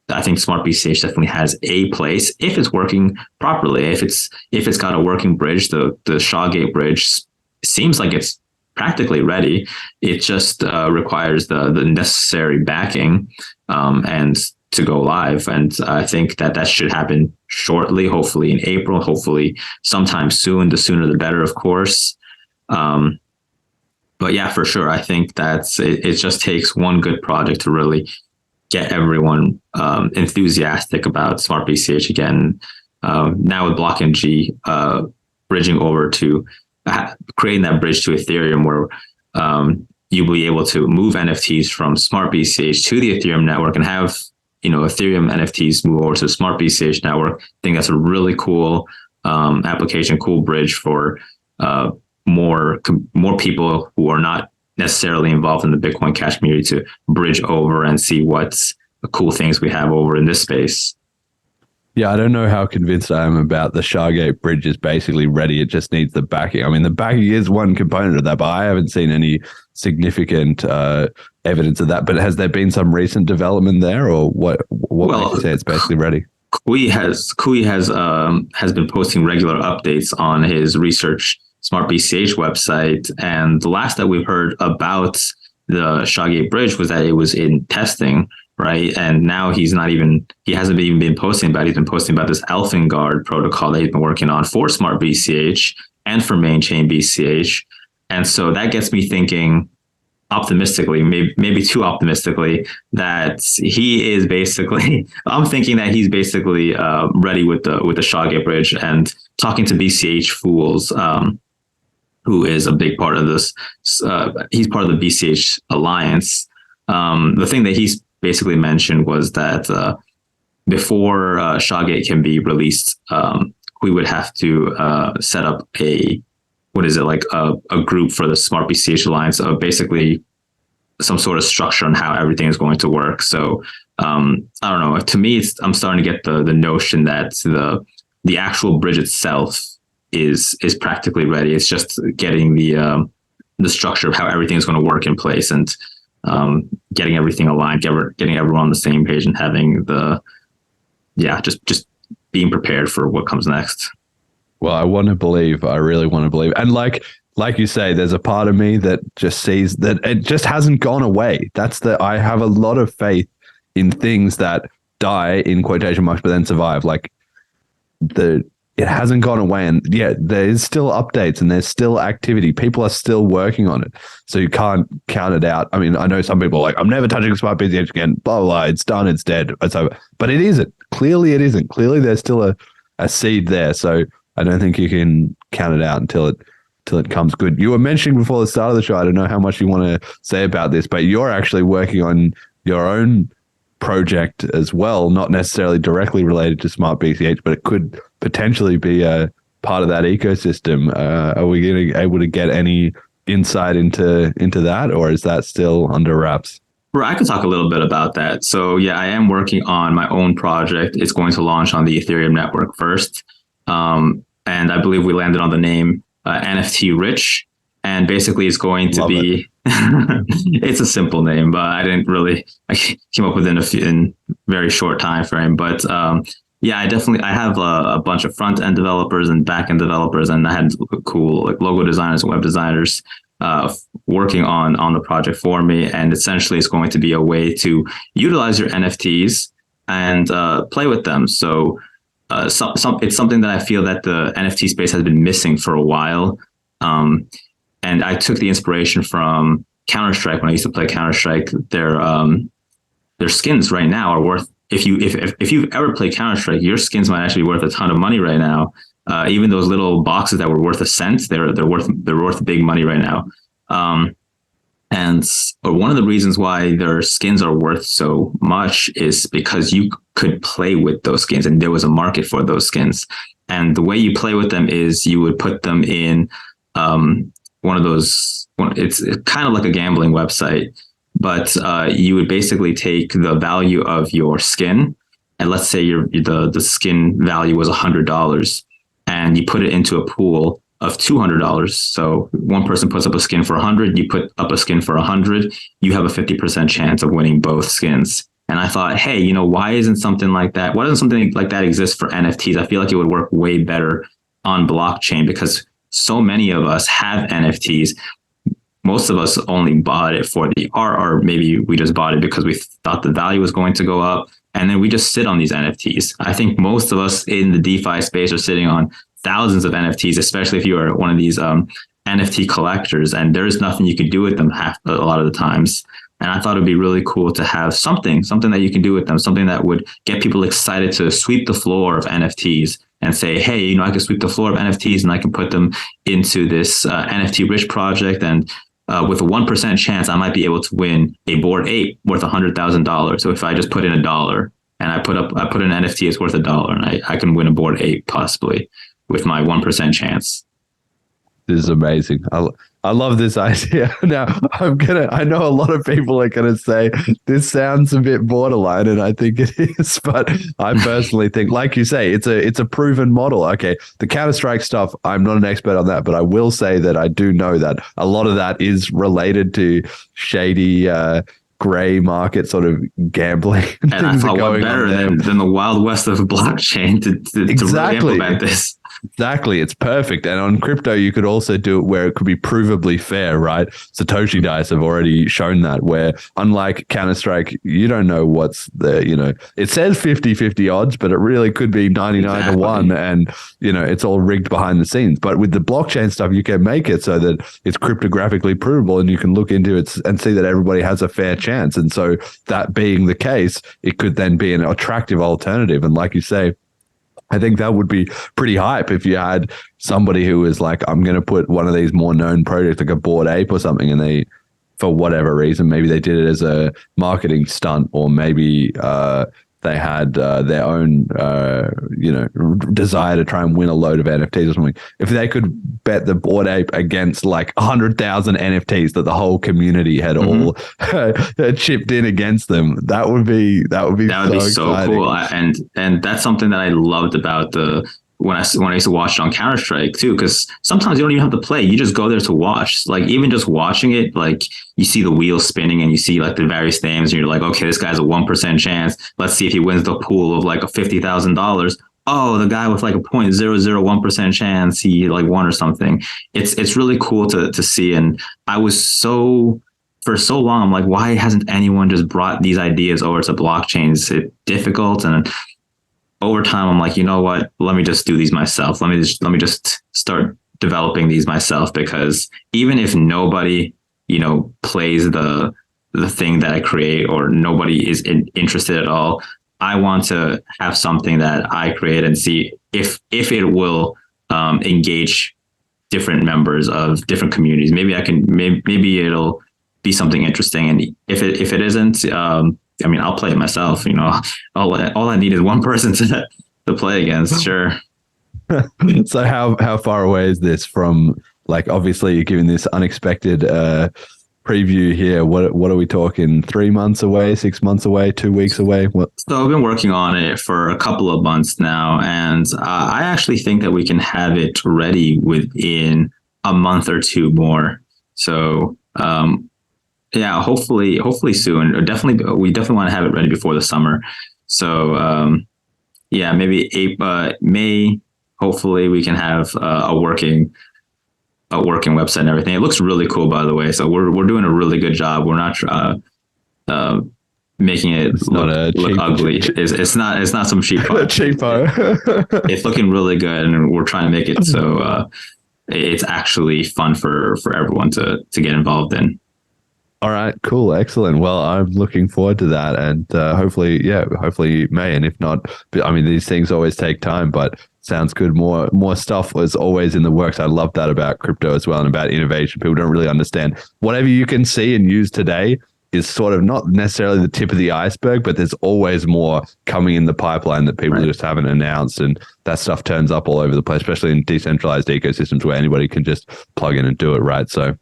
G: I think SmartBCH definitely has a place if it's working properly. If it's got a working bridge, the Shoutouts bridge seems like it's practically ready. It just requires the necessary backing and to go live. And I think that should happen shortly, hopefully in April, hopefully sometime soon. The sooner the better, of course. But yeah, for sure, I think it just takes one good project to really get everyone enthusiastic about SmartBCH again. Now with BlockNG bridging over to creating that bridge to Ethereum, where you'll be able to move NFTs from SmartBCH to the Ethereum network and have Ethereum NFTs move over to the SmartBCH network. I think that's a really cool application, cool bridge for more people who are not necessarily involved in the Bitcoin Cash community to bridge over and see what's the cool things we have over in this space.
B: Yeah, I don't know how convinced I am about the Shoutouts bridge is basically ready. It just needs the backing. I mean, the backing is one component of that, but I haven't seen any significant evidence of that. But has there been some recent development there, or what makes you say it's basically ready?
G: Kui has been posting regular updates on his research SmartBCH website, and the last that we've heard about the Shoutouts bridge was that it was in testing, right? And now he hasn't even been posting about it. He's been posting about this Elfengard protocol that he's been working on for SmartBCH and for main chain BCH. And so that gets me thinking optimistically, maybe too optimistically, that he is basically, I'm thinking that he's basically ready with the Shoutouts bridge, and talking to BCH Fools, who is a big part of this. He's part of the BCH Alliance. The thing that he's basically mentioned was that before Shoutouts can be released, we would have to set up a group for the SmartBCH Alliance, basically some sort of structure on how everything is going to work. So I don't know. To me, I'm starting to get the notion that the actual bridge itself is practically ready. It's just getting the structure of how everything is going to work in place, and getting everything aligned, getting everyone on the same page, and having just being prepared for what comes next.
B: Well, I really want to believe. And like you say, there's a part of me that just sees that it just hasn't gone away. I have a lot of faith in things that die in quotation marks, but then survive. Like it hasn't gone away, and yeah, there is still updates and there's still activity. People are still working on it, so you can't count it out. I mean, I know some people are like, I'm never touching SmartBCH again. Blah blah blah. It's done. It's dead. It's over. But it isn't. Clearly, it isn't. Clearly, there's still a seed there. So I don't think you can count it out until it comes good. You were mentioning before the start of the show, I don't know how much you want to say about this, but you're actually working on your own project as well, not necessarily directly related to SmartBCH, but it could potentially be a part of that ecosystem. Are we able to get any insight into that, or is that still under wraps?
G: Right, I could talk a little bit about that. So yeah, I am working on my own project. It's going to launch on the Ethereum network first. And I believe we landed on the name NFT Rich. And basically it's going to be, it's a simple name, but I came up with it in very short time frame. But yeah, I have a bunch of front end developers and back end developers, and I had cool logo designers and web designers working on the project for me. And essentially it's going to be a way to utilize your NFTs and play with them. So it's something that I feel that the NFT space has been missing for a while. And I took the inspiration from Counter-Strike. When I used to play Counter-Strike, their skins right now are worth, if you've ever played Counter-Strike, your skins might actually be worth a ton of money right now. Even those little boxes that were worth a cent, they're worth big money right now. And one of the reasons why their skins are worth so much is because you could play with those skins and there was a market for those skins. And the way you play with them is you would put them in one of those, it's kind of like a gambling website, but you would basically take the value of your skin, and let's say the skin value was $100, and you put it into a pool of $200. So one person puts up a skin for 100, you put up a skin for 100, you have a 50% chance of winning both skins. And I thought, hey, why isn't something like that? Why doesn't something like that exist for NFTs? I feel like it would work way better on blockchain because so many of us have NFTs. Most of us only bought it for the art, or maybe we just bought it because we thought the value was going to go up. And then we just sit on these NFTs. I think most of us in the DeFi space are sitting on thousands of NFTs, especially if you are one of these NFT collectors, and there's nothing you could do with them a lot of the times. And I thought it'd be really cool to have something that you can do with them, something that would get people excited to sweep the floor of NFTs and say, hey, I can sweep the floor of NFTs and I can put them into this NFT rich project. And with a 1% chance, I might be able to win a Bored Ape worth $100,000. So if I just put in $1 and I put an NFT it's worth $1, and I can win a Bored Ape possibly with my 1% chance.
B: This is amazing. I love this idea. Now, I know a lot of people are going to say this sounds a bit borderline, and I think it is, but I personally think, like you say, it's a proven model. Okay, the Counter-Strike stuff, I'm not an expert on that, but I will say that I do know that a lot of that is related to shady gray market sort of gambling.
G: And I thought, what better than the Wild West of blockchain to really implement this?
B: Exactly. It's perfect. And on crypto, you could also do it where it could be provably fair, right? Satoshi dice have already shown that, where unlike Counter-Strike, you don't know what's the, it says 50-50 odds, but it really could be 99 to 1. And, it's all rigged behind the scenes. But with the blockchain stuff, you can make it so that it's cryptographically provable and you can look into it and see that everybody has a fair chance. And so that being the case, it could then be an attractive alternative. And like you say, I think that would be pretty hype if you had somebody who was like, I'm going to put one of these more known projects like a Bored Ape or something, and they, for whatever reason, maybe they did it as a marketing stunt, or maybe they had their own, desire to try and win a load of NFTs or something. If they could bet the Bored Ape against like 100,000 NFTs that the whole community had all chipped in against them, that would be so
G: cool. And that's something that I loved about when I used to watch it on Counter-Strike too, because sometimes you don't even have to play. You just go there to watch. Like even just watching it, like you see the wheels spinning and you see like the various names and you're like, okay, this guy's a 1% chance. Let's see if he wins the pool of like a $50,000. Oh, the guy with like a 0.001% chance, he like won or something. It's really cool to see. And I was for so long, I'm like, why hasn't anyone just brought these ideas over to blockchain? Is it difficult? And over time, I'm like, you know what? Let me just do these myself. Let me just start developing these myself, because even if nobody, plays the thing that I create, or nobody is interested at all, I want to have something that I create and see if it will engage different members of different communities. Maybe it'll be something interesting. And if it isn't, I'll play it myself. All I need is one person to play against. Sure.
B: So how far away is this from, like, obviously you're giving this unexpected preview here. What are we talking? 3 months away, 6 months away, 2 weeks away? What?
G: So I've been working on it for a couple of months now, and I actually think that we can have it ready within a month or two more. So yeah, hopefully soon. We definitely want to have it ready before the summer. So yeah, maybe May. Hopefully we can have a working website and everything. It looks really cool, by the way. So we're doing a really good job. We're not making it look ugly. It's not some cheap part. It's looking really good, and we're trying to make it so it's actually fun for everyone to get involved in.
B: All right, cool, excellent. Well, I'm looking forward to that, and hopefully May. And if not, these things always take time, but Sounds good. More stuff was always in the works. I love that about crypto as well and about innovation. People don't really understand. Whatever you can see and use today is sort of not necessarily the tip of the iceberg, but there's always more coming in the pipeline that people just haven't announced. And that stuff turns up all over the place, especially in decentralized ecosystems where anybody can just plug in and do it, right? So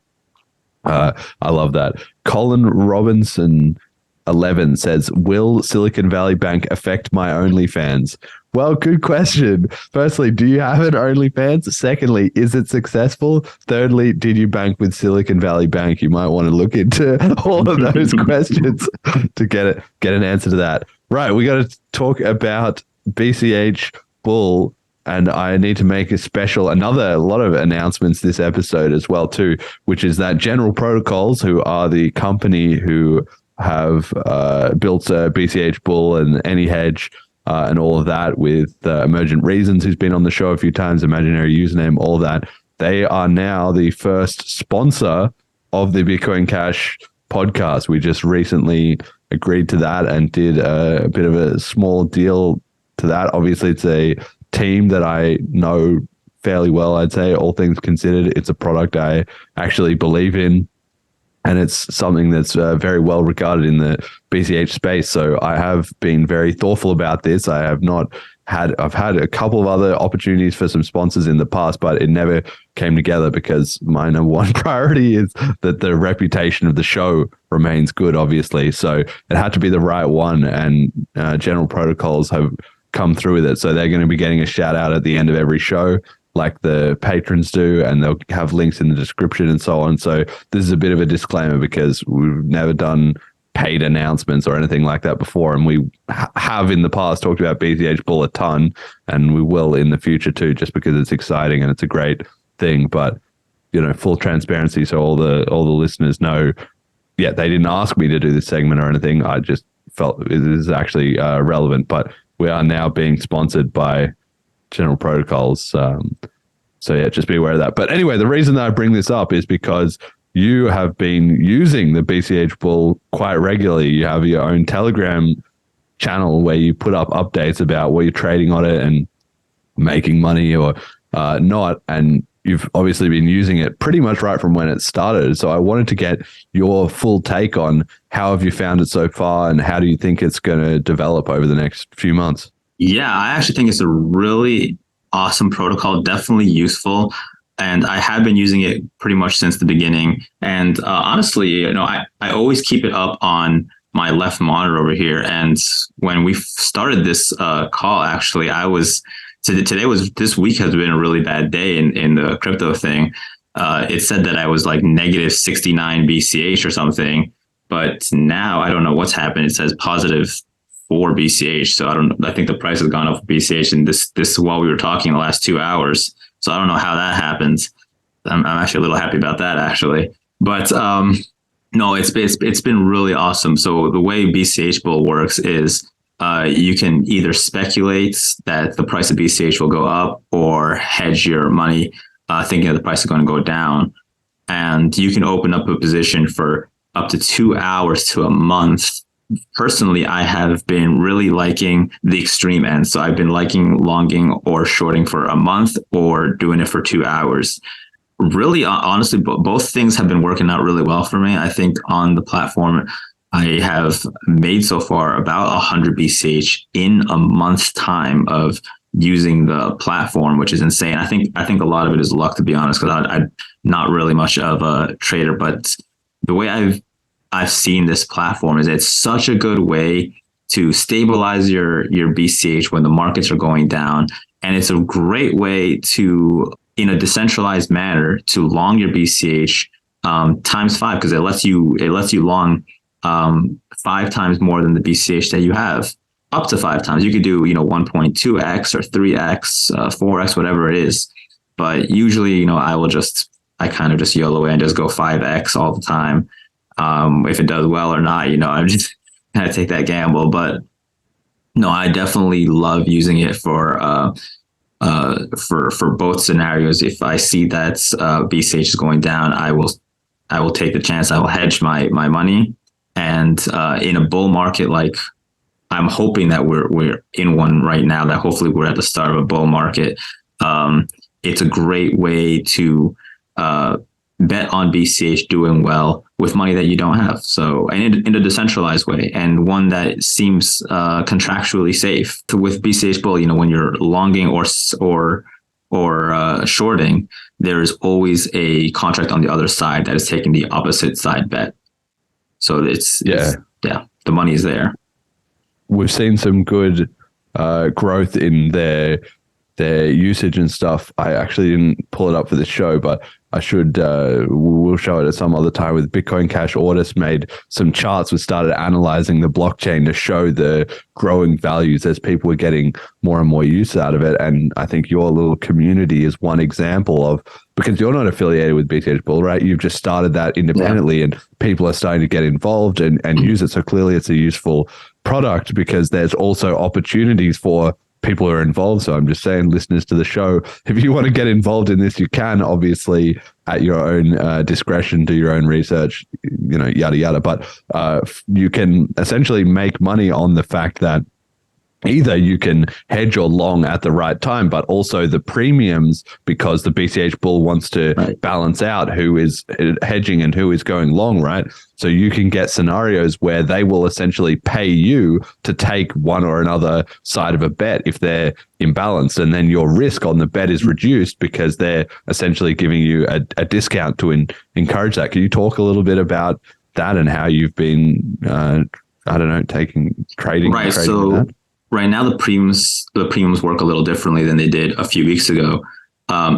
B: I love that. Colin Robinson 11 says, will Silicon Valley Bank affect my OnlyFans? Well, good question. Firstly, do you have an OnlyFans? Secondly, is it successful? Thirdly, did you bank with Silicon Valley Bank? You might want to look into all of those questions to get an answer to that. Right, we got to talk about BCH Bull, and I need to make a lot of announcements this episode as well too, which is that General Protocols, who are the company who have built BCH Bull and AnyHedge and all of that with Emergent Reasons, who's been on the show a few times, Imaginary Username, all of that. They are now the first sponsor of the Bitcoin Cash podcast. We just recently agreed to that and did a bit of a small deal to that. Obviously, it's a team that I know fairly well, I'd say, all things considered. It's a product I actually believe in, and it's something that's very well regarded in the BCH space. So I have been very thoughtful about this. I've had a couple of other opportunities for some sponsors in the past, but it never came together because my number one priority is that the reputation of the show remains good, obviously. So it had to be the right one, and General Protocols have come through with it. So they're going to be getting a shout out at the end of every show, like the patrons do, and they'll have links in the description and so on. So this is a bit of a disclaimer because we've never done paid announcements or anything like that before, and we have in the past talked about BCH Bull a ton, and we will in the future too, just because it's exciting and it's a great thing. But full transparency, so all the listeners know. Yeah, they didn't ask me to do this segment or anything. I just felt it is actually relevant. But we are now being sponsored by General Protocols. So yeah, just be aware of that. But anyway, the reason that I bring this up is because you have been using the BCH Bull quite regularly. You have your own Telegram channel where you put up updates about what you're trading on it and making money or not. And you've obviously been using it pretty much right from when it started. So I wanted to get your full take on how have you found it so far, and how do you think it's going to develop over the next few months?
G: Yeah, I actually think it's a really awesome protocol, definitely useful. And I have been using it pretty much since the beginning. And honestly, I always keep it up on my left monitor over here. And when we started this call, actually, this week has been a really bad day in the crypto thing. It said that I was like negative 69 BCH or something. But now I don't know what's happened. It says positive 4 BCH. So I think the price has gone up for BCH, and this while we were talking the last 2 hours. So I don't know how that happens. I'm actually a little happy about that, actually. But no, it's been really awesome. So the way BCH Bull works is you can either speculate that the price of BCH will go up, or hedge your money thinking that the price is going to go down. And you can open up a position for up to 2 hours to a month. Personally, I have been really liking the extreme end. So I've been liking longing or shorting for a month, or doing it for 2 hours. Really, honestly, both things have been working out really well for me. I think on the platform, I have made so far about 100 BCH in a month's time of using the platform, which is insane. I think a lot of it is luck, to be honest, because I'm not really much of a trader. But the way I've seen this platform is it's such a good way to stabilize your BCH when the markets are going down. And it's a great way to, in a decentralized manner, to long your BCH times 5, because it lets you long 5 times more than the BCH that you have, up to 5 times. You could do 1.2x or 3x, 4x, whatever it is. But usually, I kind of just YOLO and just go 5x all the time. If it does well or not, I'm just kind of take that gamble. But no, I definitely love using it for both scenarios. If I see that BCH is going down, I will take the chance. I will hedge my money. And in a bull market like I'm hoping that we're in one right now, that hopefully we're at the start of a bull market. It's a great way to bet on BCH doing well with money that you don't have. So, and in a decentralized way, and one that seems contractually safe. With BCH Bull, when you're longing or shorting, there is always a contract on the other side that is taking the opposite side bet. So it's the money is there.
B: We've seen some good growth in their usage and stuff. I actually didn't pull it up for this show, but I should. We'll show it at some other time. With Bitcoin Cash, Audis made some charts. We started analyzing the blockchain to show the growing values as people were getting more and more use out of it. And I think your little community is one example of, because you're not affiliated with BCH Bull, right? You've just started that independently, and people are starting to get involved and use it. So clearly it's a useful product, because there's also opportunities for people who are involved. So I'm just saying, listeners to the show, if you want to get involved in this, you can, obviously at your own discretion, do your own research, yada, yada. But you can essentially make money on the fact that either you can hedge or long at the right time, but also the premiums, because the BCH Bull wants to balance out who is hedging and who is going long, right? So you can get scenarios where they will essentially pay you to take one or another side of a bet if they're imbalanced, and then your risk on the bet is reduced because they're essentially giving you a discount to encourage that. Can you talk a little bit about that and how you've been, trading?
G: Right. So right now the premiums work a little differently than they did a few weeks ago.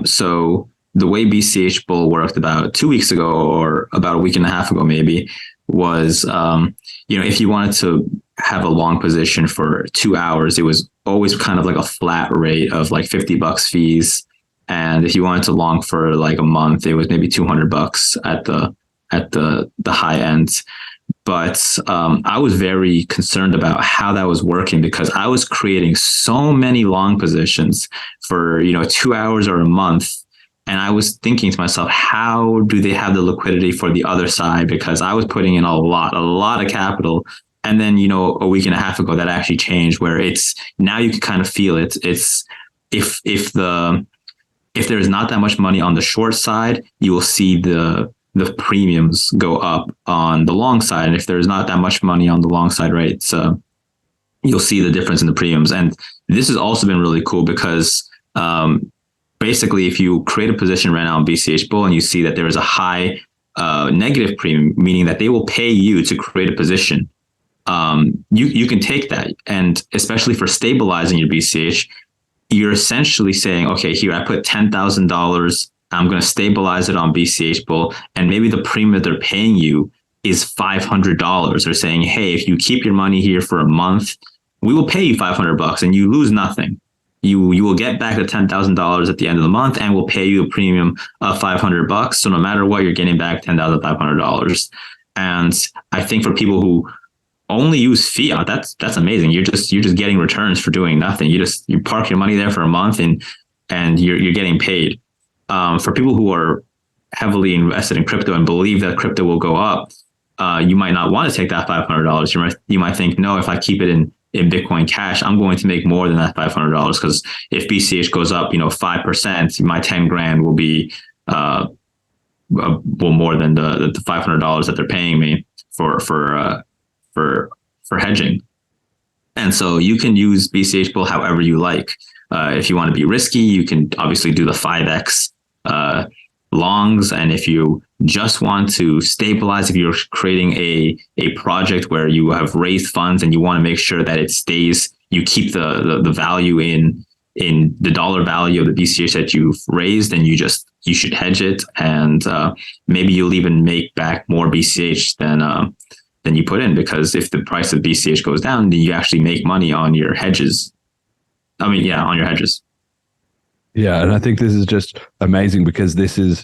G: So the way BCH Bull worked about 2 weeks ago, or about a week and a half ago, maybe, was, if you wanted to have a long position for 2 hours, it was always kind of like a flat rate of like $50 fees. And if you wanted to long for like a month, it was maybe $200 at the high end. But I was very concerned about how that was working, because I was creating so many long positions for 2 hours or a month. And I was thinking to myself, how do they have the liquidity for the other side? Because I was putting in a lot of capital. And then, a week and a half ago, that actually changed, where it's now you can kind of feel it. It's if there is not that much money on the short side, you will see the premiums go up on the long side. And if there's not that much money on the long side, right, you'll see the difference in the premiums. And this has also been really cool, because basically, if you create a position right now on BCH Bull and you see that there is a high negative premium, meaning that they will pay you to create a position, you can take that. And especially for stabilizing your BCH, you're essentially saying, okay, here, I put $10,000. I'm going to stabilize it on BCH Bull, and maybe the premium that they're paying you is $500. They're saying, hey, if you keep your money here for a month, we will pay you $500 and you lose nothing. You will get back the $10,000 at the end of the month, and we'll pay you a premium of $500. So no matter what, you're getting back $10,500. And I think for people who only use fiat, that's amazing. You're just getting returns for doing nothing. You park your money there for a month and you're getting paid. For people who are heavily invested in crypto and believe that crypto will go up, you might not want to take that $500. You might think, no, if I keep it in Bitcoin Cash, I'm going to make more than that $500, because if BCH goes up, 5%, my 10 grand will be more than the $500 that they're paying me for hedging. And so you can use BCH Bull however you like. If you want to be risky, you can obviously do the 5x longs. And if you just want to stabilize, if you're creating a project where you have raised funds and you want to make sure that it stays, you keep the value in the dollar value of the BCH that you've raised, and you should hedge it. And maybe you'll even make back more BCH than you put in, because if the price of BCH goes down, then you actually make money on your hedges. On your hedges.
B: Yeah, and I think this is just amazing, because this is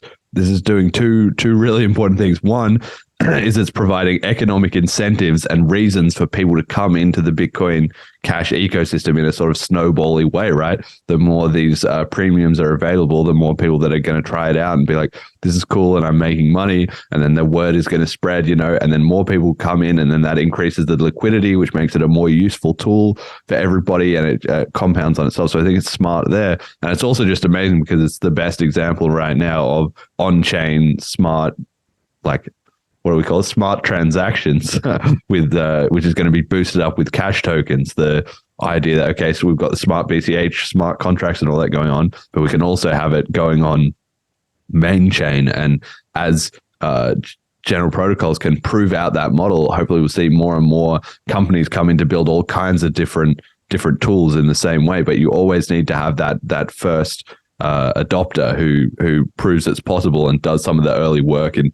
B: doing two really important things. One, is it's providing economic incentives and reasons for people to come into the Bitcoin Cash ecosystem in a sort of snowbally way, right? The more these premiums are available, the more people that are going to try it out and be like, this is cool and I'm making money. And then the word is going to spread, and then more people come in, and then that increases the liquidity, which makes it a more useful tool for everybody, and it compounds on itself. So I think it's smart there. And it's also just amazing because it's the best example right now of on-chain smart, like, what do we call it? Smart transactions with which is going to be boosted up with cash tokens. The idea that, okay, so we've got the SmartBCH, smart contracts and all that going on, but we can also have it going on main chain. And as general protocols can prove out that model, hopefully we'll see more and more companies come in to build all kinds of different tools in the same way. But you always need to have that first adopter who proves it's possible and does some of the early work in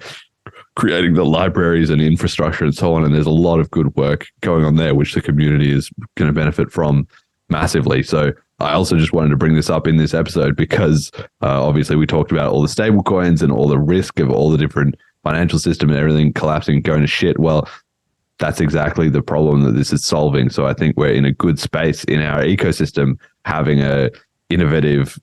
B: creating the libraries and infrastructure and so on. And there's a lot of good work going on there, which the community is going to benefit from massively. So I also just wanted to bring this up in this episode because obviously we talked about all the stable coins and all the risk of all the different financial system and everything collapsing and going to shit. Well, that's exactly the problem that this is solving. So I think we're in a good space in our ecosystem, having a innovative,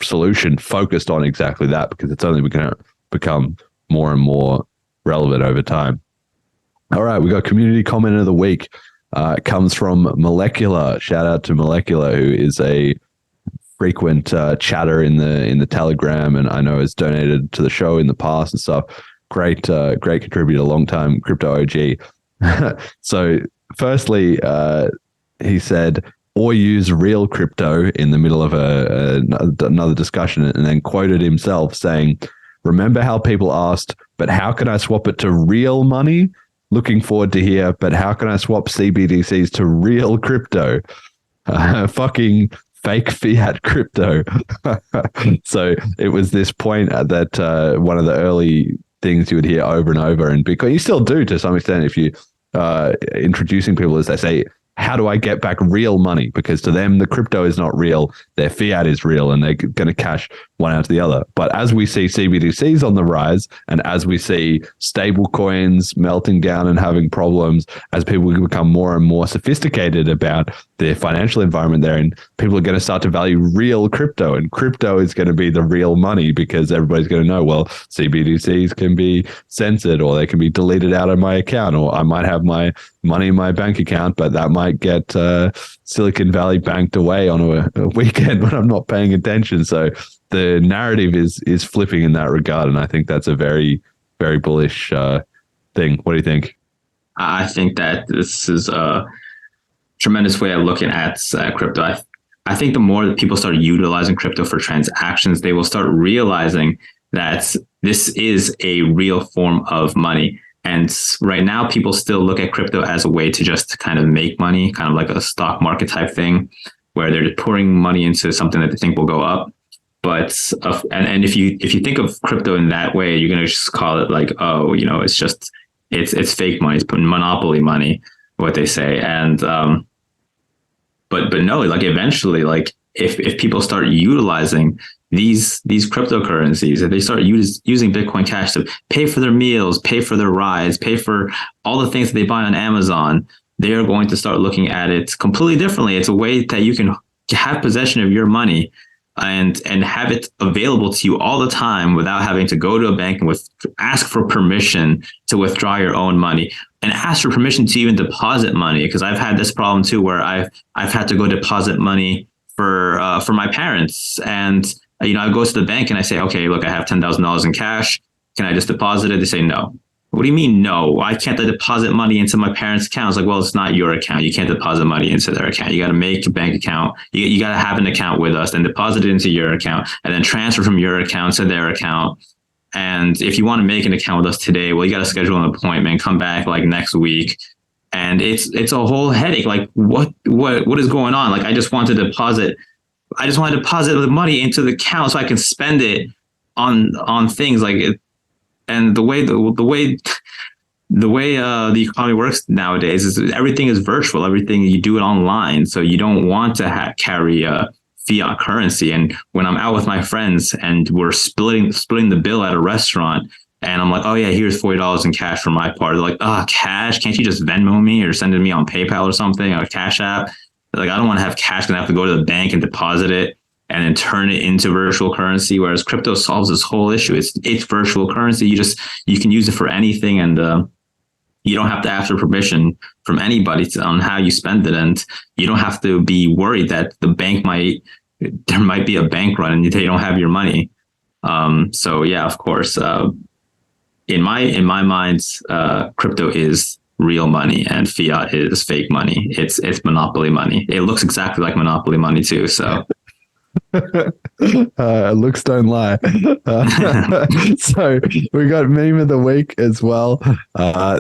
B: solution focused on exactly that, because it's only going to become more and more relevant over time. All right, we got community comment of the week. It comes from Molecular. Shout out to Molecular, who is a frequent chatter in the Telegram, and I know has donated to the show in the past and stuff. Great contributor, long time crypto OG. So, firstly, he said, or use real crypto in the middle of another discussion, and then quoted himself saying, remember how people asked, but how can I swap it to real money? Looking forward to hear, but how can I swap CBDCs to real crypto? Fucking fake fiat crypto. So it was this point that one of the early things you would hear over and over in Bitcoin, you still do to some extent if you introducing people, as they say, how do I get back real money? Because to them, the crypto is not real. Their fiat is real, and they're going to cash one out to the other. But as we see CBDCs on the rise, and as we see stable coins melting down and having problems, as people become more and more sophisticated about the financial environment they're in, people are going to start to value real crypto, and crypto is going to be the real money, because everybody's going to know, well, CBDCs can be censored, or they can be deleted out of my account, or I might have my money in my bank account, but that might get Silicon Valley banked away on a weekend when I'm not paying attention. So the narrative is flipping in that regard, and I think that's a very, very bullish thing. What do you think?
G: I think that this is a tremendous way of looking at crypto. I think the more that people start utilizing crypto for transactions, they will start realizing that this is a real form of money. And right now, people still look at crypto as a way to just kind of make money, kind of like a stock market type thing, where they're just pouring money into something that they think will go up. But and if you think of crypto in that way, you're gonna just call it like, oh, it's fake money, it's monopoly money, what they say. And but no, like eventually, like if people start utilizing these cryptocurrencies, if they start using Bitcoin Cash to pay for their meals, pay for their rides, pay for all the things that they buy on Amazon, they are going to start looking at it completely differently. It's a way that you can have possession of your money and have it available to you all the time without having to go to a bank and ask for permission to withdraw your own money, and ask for permission to even deposit money. Because I've had this problem too, where I've had to go deposit money for my parents, and I go to the bank and I say, okay, look, I have $10,000 in cash. Can I just deposit it? They say no. What do you mean no? Why can't I deposit money into my parents' account? It's like, well, it's not your account. You can't deposit money into their account. You got to make a bank account. You got to have an account with us, then deposit it into your account, and then transfer from your account to their account. And if you want to make an account with us today, well, you got to schedule an appointment, come back like next week. And it's a whole headache. Like what is going on? Like I just want to deposit the money into the account so I can spend it on things like it. And the way the economy works nowadays is everything is virtual. Everything you do it online, so you don't want to carry a fiat currency. And when I'm out with my friends and we're splitting the bill at a restaurant, And I'm like, oh yeah, here's $40 in cash for my part. They're like, cash? Can't you just Venmo me or send it to me on PayPal or something, or Cash App? They're like, I don't want to have cash. Gonna have to go to the bank and deposit it and then turn it into virtual currency. Whereas crypto solves this whole issue. It's virtual currency. You can use it for anything, and you don't have to ask for permission from anybody on how you spend it, and you don't have to be worried that there might be a bank run and they don't have your money. So yeah, of course. In my mind, crypto is real money and fiat is fake money. It's monopoly money. It looks exactly like monopoly money too. So
B: looks don't lie. So we got meme of the week as well.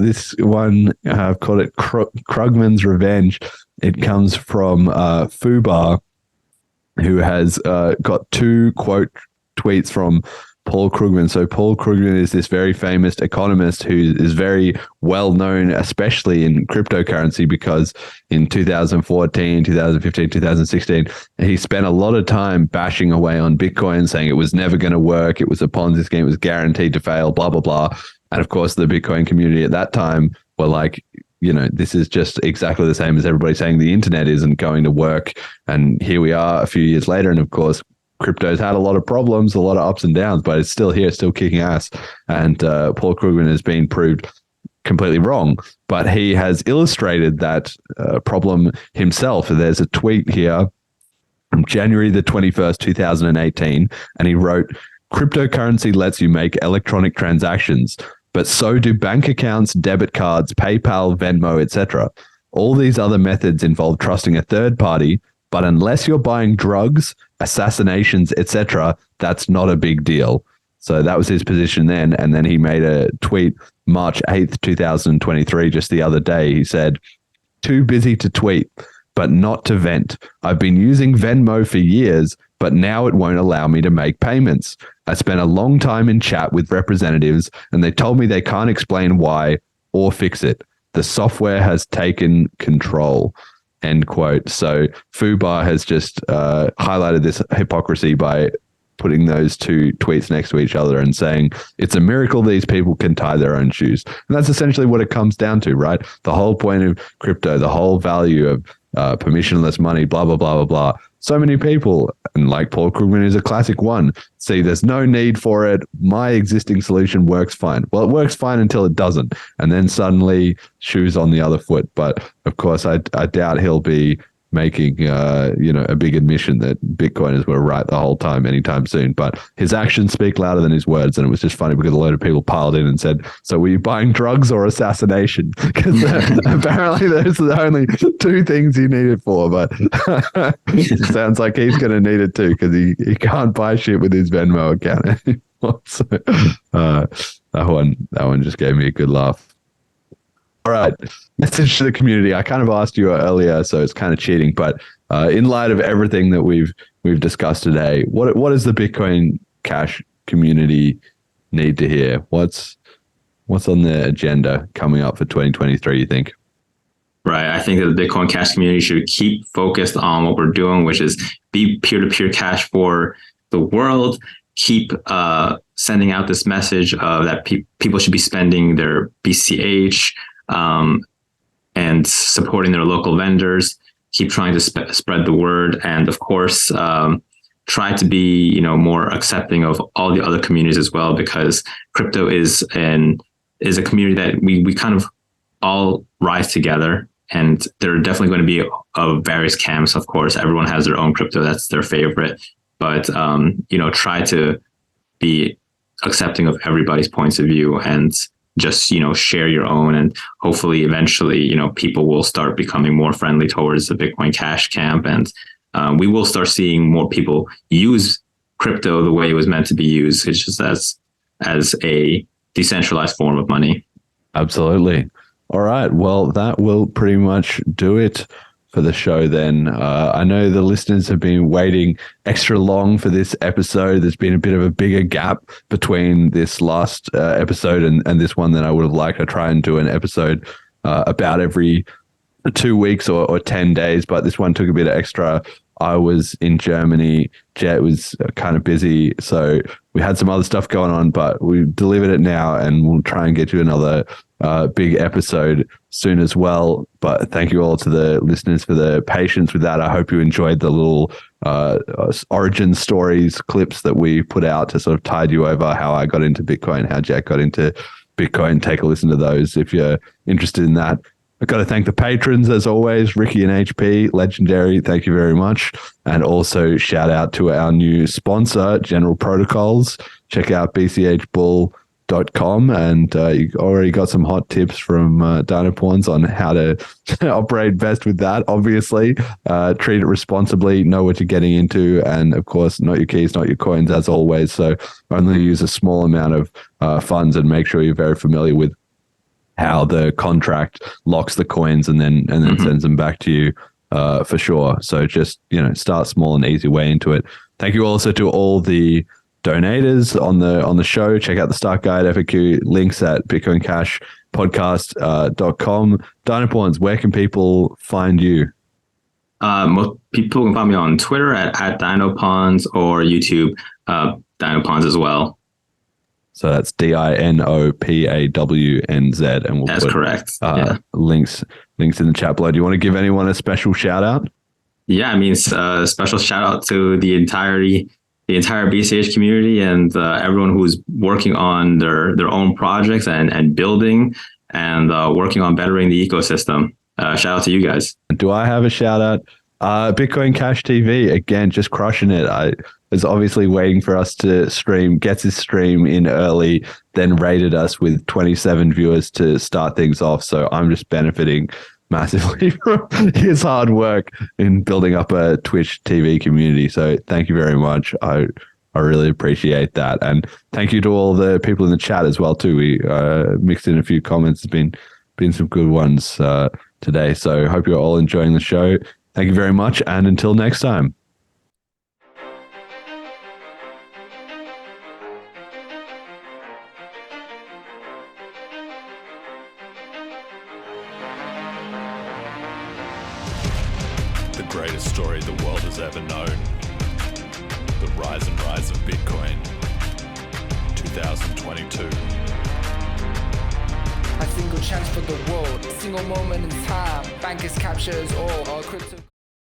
B: This one, I've called it Krugman's Revenge. It comes from Foobar, who has got 2 quote tweets from Paul Krugman. So Paul Krugman is this very famous economist who is very well known, especially in cryptocurrency, because in 2014, 2015, 2016, he spent a lot of time bashing away on Bitcoin, saying it was never going to work. It was a Ponzi scheme. It was guaranteed to fail, blah, blah, blah. And of course, the Bitcoin community at that time were like, this is just exactly the same as everybody saying the internet isn't going to work. And here we are a few years later. And of course, crypto's had a lot of problems, a lot of ups and downs, but it's still here, still kicking ass. And Paul Krugman has been proved completely wrong, but he has illustrated that problem himself. There's a tweet here from January the 21st, 2018, and he wrote, "Cryptocurrency lets you make electronic transactions, but so do bank accounts, debit cards, PayPal, Venmo, etc. All these other methods involve trusting a third party, but unless you're buying drugs, assassinations, etc., that's not a big deal." So that was his position then. And then he made a tweet March 8th, 2023, just the other day. He said, "Too busy to tweet, but not to vent. I've been using Venmo for years, but now it won't allow me to make payments. I spent a long time in chat with representatives, and they told me they can't explain why or fix it. The software has taken control." End quote. So Foobar has just highlighted this hypocrisy by putting those 2 tweets next to each other and saying it's a miracle these people can tie their own shoes. And that's essentially what it comes down to, right? The whole point of crypto, the whole value of permissionless money, blah, blah, blah, blah, blah. So many people, and like Paul Krugman is a classic one, see there's no need for it. My existing solution works fine. Well, it works fine until it doesn't. And then suddenly shoes on the other foot. But of course, I doubt he'll be making a big admission that Bitcoiners were right the whole time anytime soon. But his actions speak louder than his words. And it was just funny because a load of people piled in and said, "So were you buying drugs or assassination?" Because apparently those are the only 2 things he needed for. But it sounds like he's going to need it too, because he can't buy shit with his Venmo account anymore. So that one just gave me a good laugh. All right, message to the community. I kind of asked you earlier, so it's kind of cheating. But in light of everything that we've discussed today, what does the Bitcoin Cash community need to hear? What's on the agenda coming up for 2023? You think?
G: Right. I think that the Bitcoin Cash community should keep focused on what we're doing, which is be peer-to-peer cash for the world. Keep sending out this message of that people should be spending their BCH. And supporting their local vendors, keep trying to spread the word, and of course, try to be more accepting of all the other communities as well, because crypto is a community that we kind of all rise together, and there are definitely going to be of various camps. Of course, everyone has their own crypto that's their favorite, but try to be accepting of everybody's points of view and just share your own, and hopefully eventually people will start becoming more friendly towards the Bitcoin Cash camp, and we will start seeing more people use crypto the way it was meant to be used, it's just as a decentralized form of money.
B: Absolutely. All right, well, that will pretty much do it for the show then. I know the listeners have been waiting extra long for this episode. There's been a bit of a bigger gap between this last episode and this one than I would have liked. I try and do an episode about every 2 weeks or 10 days, but this one took a bit of extra I was in Germany. Jett was kind of busy, so we had some other stuff going on, but we delivered it now, and we'll try and get you another big episode soon as well. But thank you all to the listeners for the patience with that. I hope you enjoyed the little origin stories clips that we put out to sort of tide you over how I got into Bitcoin, how Jett got into Bitcoin. Take a listen to those if you're interested in that. I've got to thank the patrons as always, Ricky and HP, legendary. Thank you very much. And also shout out to our new sponsor, General Protocols. Check out bchbull.com, and you already got some hot tips from Dinopawnz on how to operate best with that. Obviously, treat it responsibly, know what you're getting into, and of course, not your keys, not your coins, as always. So only use a small amount of funds, and make sure you're very familiar with how the contract locks the coins and then sends them back to you for sure. So just, start small and easy way into it. Thank you also to all the donators on the show. Check out the start guide, FAQ links at bitcoincashpodcast.com. Dinopawnz, where can people find you?
G: Most people can find me on Twitter at Dinopawnz, or YouTube, Dinopawnz as well.
B: So that's DINOPAWNZ, and we'll
G: That's
B: put
G: correct.
B: links in the chat below. Do you want to give anyone a special shout out?
G: Yeah, I mean, a special shout out to the entire BCH community and everyone who's working on their own projects and building and working on bettering the ecosystem. Shout out to you guys.
B: Do I have a shout out? Bitcoin Cash TV, again, just crushing it. I was obviously waiting for us to stream, gets his stream in early, then rated us with 27 viewers to start things off. So I'm just benefiting massively from his hard work in building up a Twitch TV community. So thank you very much. I really appreciate that. And thank you to all the people in the chat as well too. We mixed in a few comments. It's been some good ones today. So hope you're all enjoying the show. Thank you very much, and until next time.
I: The greatest story the world has ever known. The rise and rise of Bitcoin. 2022.
J: A single chance for the world, a single moment in time. Bankers captures all our crypto.